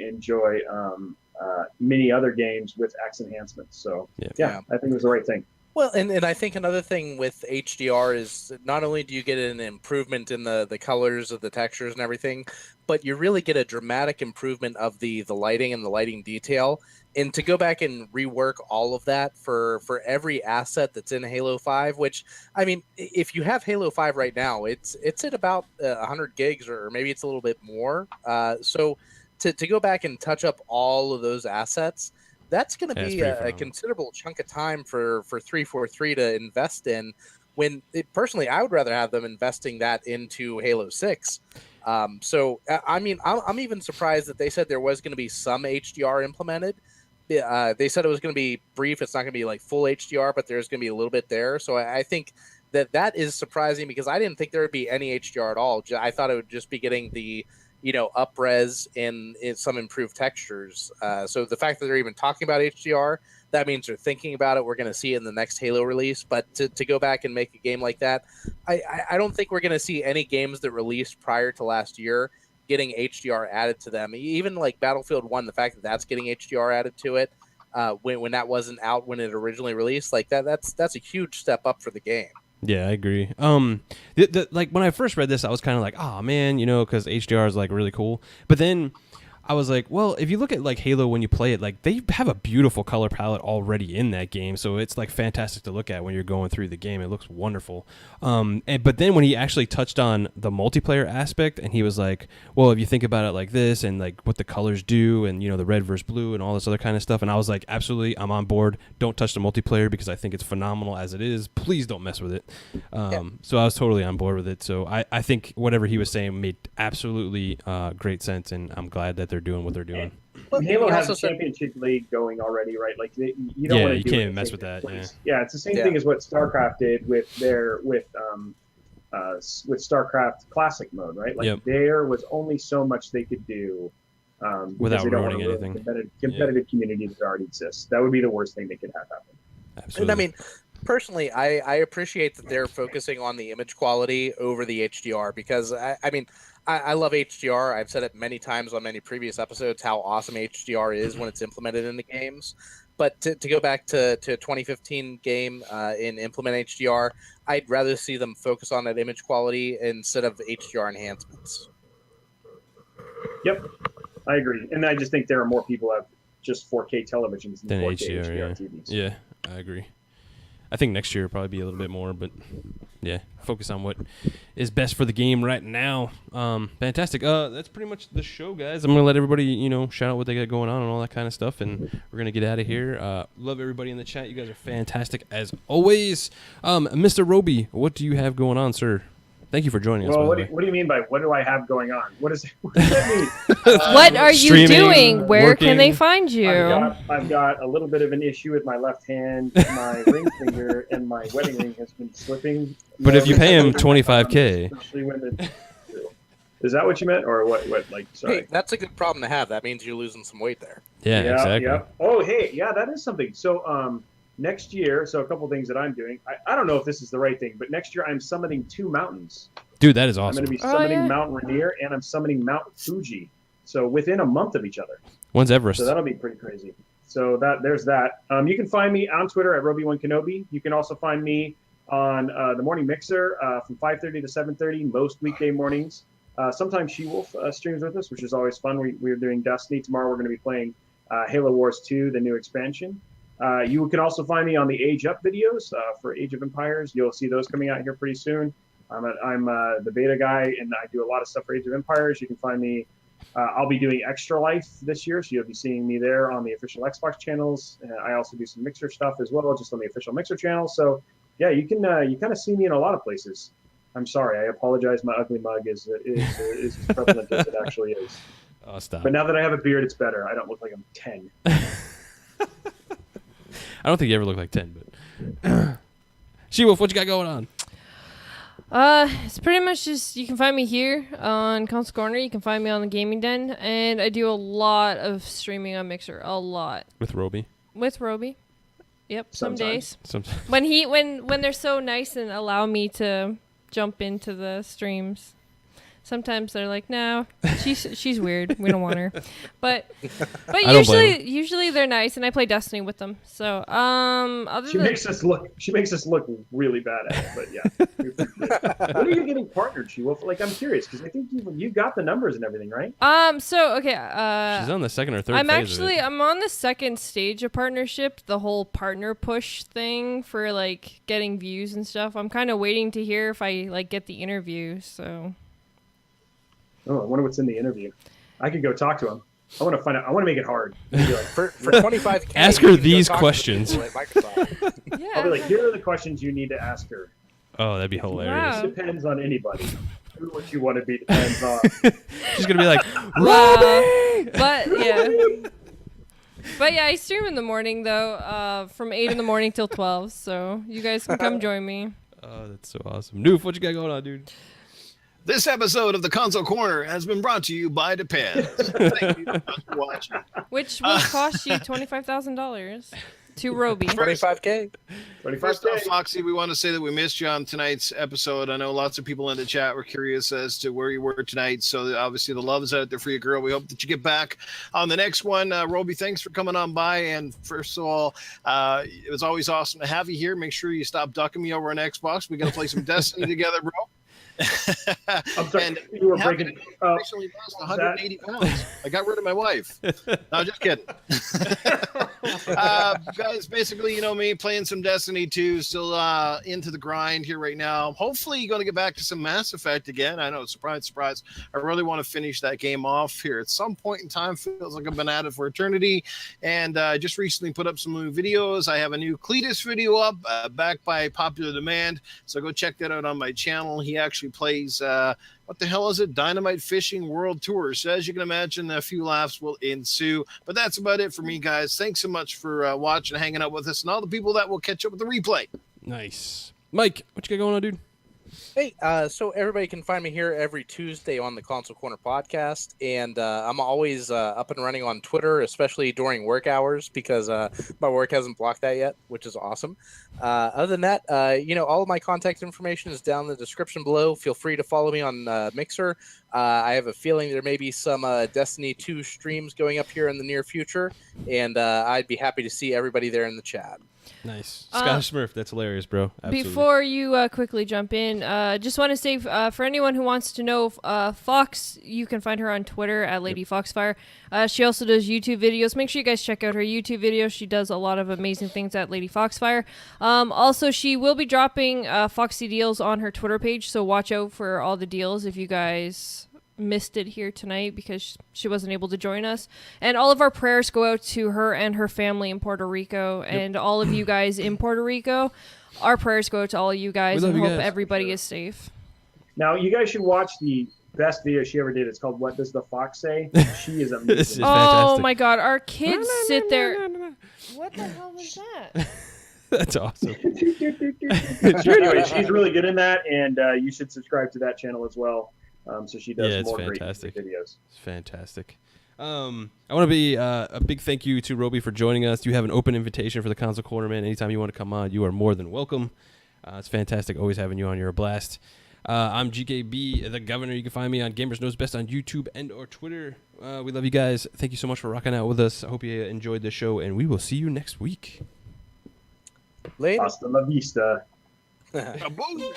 enjoy many other games with X enhancements. So yeah, I think it was the right thing. Well, and I think another thing with HDR is not only do you get an improvement in the colors of the textures and everything, but you really get a dramatic improvement of the lighting and the lighting detail. And to go back and rework all of that for every asset that's in Halo 5, which, I mean, if you have Halo 5 right now, it's at about 100 gigs or maybe it's a little bit more. So to go back and touch up all of those assets, that's going to be a considerable chunk of time for 343 to invest in. When personally, I would rather have them investing that into Halo 6. So I mean, I'm even surprised that they said there was going to be some HDR implemented. They said it was going to be brief. It's not going to be like full HDR, but there's going to be a little bit there. So I think that is surprising because I didn't think there would be any HDR at all. I thought it would just be getting the up-res in some improved textures. So the fact that they're even talking about HDR, that means they're thinking about it. We're going to see it in the next Halo release. But to go back and make a game like that, I don't think we're going to see any games that released prior to last year getting HDR added to them. Even like Battlefield 1, the fact that that's getting HDR added to it when that wasn't out when it originally released, like that's a huge step up for the game. Yeah, I agree. Like when I first read this, I was kind of like, oh man, because HDR is like really cool. But then I was like, well, if you look at like Halo when you play it, like they have a beautiful color palette already in that game, so it's like fantastic to look at when you're going through the game. It looks wonderful. But then when he actually touched on the multiplayer aspect, and he was like, well, if you think about it like this, and like what the colors do, and the red versus blue, and all this other kind of stuff, and I was like, absolutely, I'm on board. Don't touch the multiplayer because I think it's phenomenal as it is. Please don't mess with it. So I was totally on board with it. So I think whatever he was saying made absolutely great sense, and I'm glad that they're doing what they're doing. Well, Halo has a championship league going already, right? Like you don't want to do can't mess with that. Yeah, it's the same thing as what StarCraft did with StarCraft Classic mode, right? Like there was only so much they could do without ruining anything. Competitive community that already exists. That would be the worst thing they could have happen. Absolutely. And I mean, personally, I appreciate that they're focusing on the image quality over the HDR because I love HDR. I've said it many times on many previous episodes how awesome HDR is when it's implemented in the games. But to go back to 2015 game and implement HDR, I'd rather see them focus on that image quality instead of HDR enhancements. Yep, I agree. And I just think there are more people who have just 4K televisions than 4K HDR TVs. Yeah, I agree. I think next year will probably be a little bit more, but yeah, focus on what is best for the game right now. Fantastic. That's pretty much the show, guys. I'm going to let everybody, shout out what they got going on and all that kind of stuff, and we're going to get out of here. Love everybody in the chat. You guys are fantastic as always. Mr. Roby, what do you have going on, sir? Thank you for joining us. Well, what do you mean by what do I have going on? What does that mean? What are you doing? Where can they find you? I've got a little bit of an issue with my left hand. My ring finger and my wedding ring has been slipping. But if you pay him $25K. Is that what you meant? Or what? Like, sorry. Hey, that's a good problem to have. That means you're losing some weight there. Yeah, exactly. Yeah. Oh, hey, yeah, that is something. So, next year, a couple things that I'm doing. I don't know if this is the right thing, but next year I'm summoning 2 mountains. Dude, that is awesome. I'm going to be summoning Mount Rainier and I'm summoning Mount Fuji. So within a month of each other. When's Everest? So that'll be pretty crazy. So there's that. You can find me on Twitter at Roby1Kenobi. You can also find me on the Morning Mixer from 5:30 to 7:30 most weekday mornings. Sometimes SheWulf streams with us, which is always fun. We're doing Destiny. Tomorrow we're going to be playing Halo Wars 2, the new expansion. You can also find me on the Age Up videos for Age of Empires. You'll see those coming out here pretty soon. I'm the beta guy, and I do a lot of stuff for Age of Empires. You can find me. I'll be doing Extra Life this year, so you'll be seeing me there on the official Xbox channels. I also do some Mixer stuff as well, just on the official Mixer channel. So, yeah, you can you kind of see me in a lot of places. I'm sorry, I apologize. My ugly mug is as prevalent as it actually is. Oh, stop. But now that I have a beard, it's better. I don't look like I'm 10. I don't think you ever look like 10, but SheWulf, what you got going on? It's pretty much just you can find me here on Console Corner. You can find me on the Gaming Den, and I do a lot of streaming on Mixer. A lot with Roby. Yep, some days. Sometimes. When they're so nice and allow me to jump into the streams. Sometimes they're like, no, she's weird. We don't want her. But usually they're nice, and I play Destiny with them. So she makes us look really bad at it. But yeah, when are you getting partnered, SheWulf? Like, I'm curious because I think you got the numbers and everything, right? So okay. She's on the second or third. I'm on the second stage of partnership. The whole partner push thing for like getting views and stuff. I'm kind of waiting to hear if I like get the interview. So. Oh, I wonder what's in the interview. I could go talk to him. I want to find out. I want to make it hard. Like, for 25K, ask her these questions. Yeah. I'll be like, here are the questions you need to ask her. Oh, that'd be hilarious. Wow. It depends on anybody. Who what you want to be depends on. She's gonna be like, Robbie! But yeah, I stream in the morning though, from 8 in the morning till 12. So you guys can come join me. Oh, that's so awesome. Newf, what you got going on, dude? This episode of the Console Corner has been brought to you by Depends. Thank you for watching. Which will cost you $25,000 to Roby. 25K. First off, Foxy, we want to say that we missed you on tonight's episode. I know lots of people in the chat were curious as to where you were tonight. So obviously the love is out there for you, girl. We hope that you get back on the next one. Roby, thanks for coming on by. And first of all, it was always awesome to have you here. Make sure you stop ducking me over on Xbox. We got to play some Destiny together, bro. I'm sorry, and you were breaking. Recently lost 180 pounds. I got rid of my wife. No, just kidding. Guys, basically, you know me, playing some Destiny 2, still into the grind here right now. Hopefully, going to get back to some Mass Effect again. I know, surprise, surprise. I really want to finish that game off here at some point in time. Feels like I've been at it for eternity. And I just recently put up some new videos. I have a new Cletus video up, backed by popular demand. So go check that out on my channel. He actually plays what the hell is it? Dynamite Fishing World Tour. So as you can imagine, a few laughs will ensue. But that's about it for me, guys. Thanks so much for watching and hanging out with us, and all the people that will catch up with the replay. Nice. Mike, what you got going on, dude? Hey, so everybody can find me here every Tuesday on the Console Corner podcast, and I'm always up and running on Twitter, especially during work hours, because my work hasn't blocked that yet, which is awesome. Other than that, all of my contact information is down in the description below. Feel free to follow me on Mixer. I have a feeling there may be some Destiny 2 streams going up here in the near future, and I'd be happy to see everybody there in the chat. Nice. Scottish Smurf, that's hilarious, bro. Absolutely. Before you quickly jump in, just want to say for anyone who wants to know, Fox, you can find her on Twitter at Lady Foxfire. She also does YouTube videos. Make sure you guys check out her YouTube videos. She does a lot of amazing things at Lady Foxfire. Also, she will be dropping Foxy deals on her Twitter page, so watch out for all the deals if you guys missed it here tonight because she wasn't able to join us. And all of our prayers go out to her and her family in Puerto Rico, and all of you guys in Puerto Rico. Our prayers go out to all of you guys, and hope everybody is safe. Now, you guys should watch the best video she ever did. It's called "What Does the Fox Say?" She is amazing. This is oh my God, our kids sit there. What the hell was that? That's awesome. Anyway, she's really good in that, and you should subscribe to that channel as well. So she does more great videos. It's fantastic. I want to be a big thank you to Roby for joining us. You have an open invitation for the Console Corner, man. Anytime you want to come on, you are more than welcome. It's fantastic always having you on. You're a blast. I'm GKB, the Governor. You can find me on Gamers Knows Best on YouTube and or Twitter. We love you guys. Thank you so much for rocking out with us. I hope you enjoyed the show, and we will see you next week. Later. Hasta la vista. Kaboom.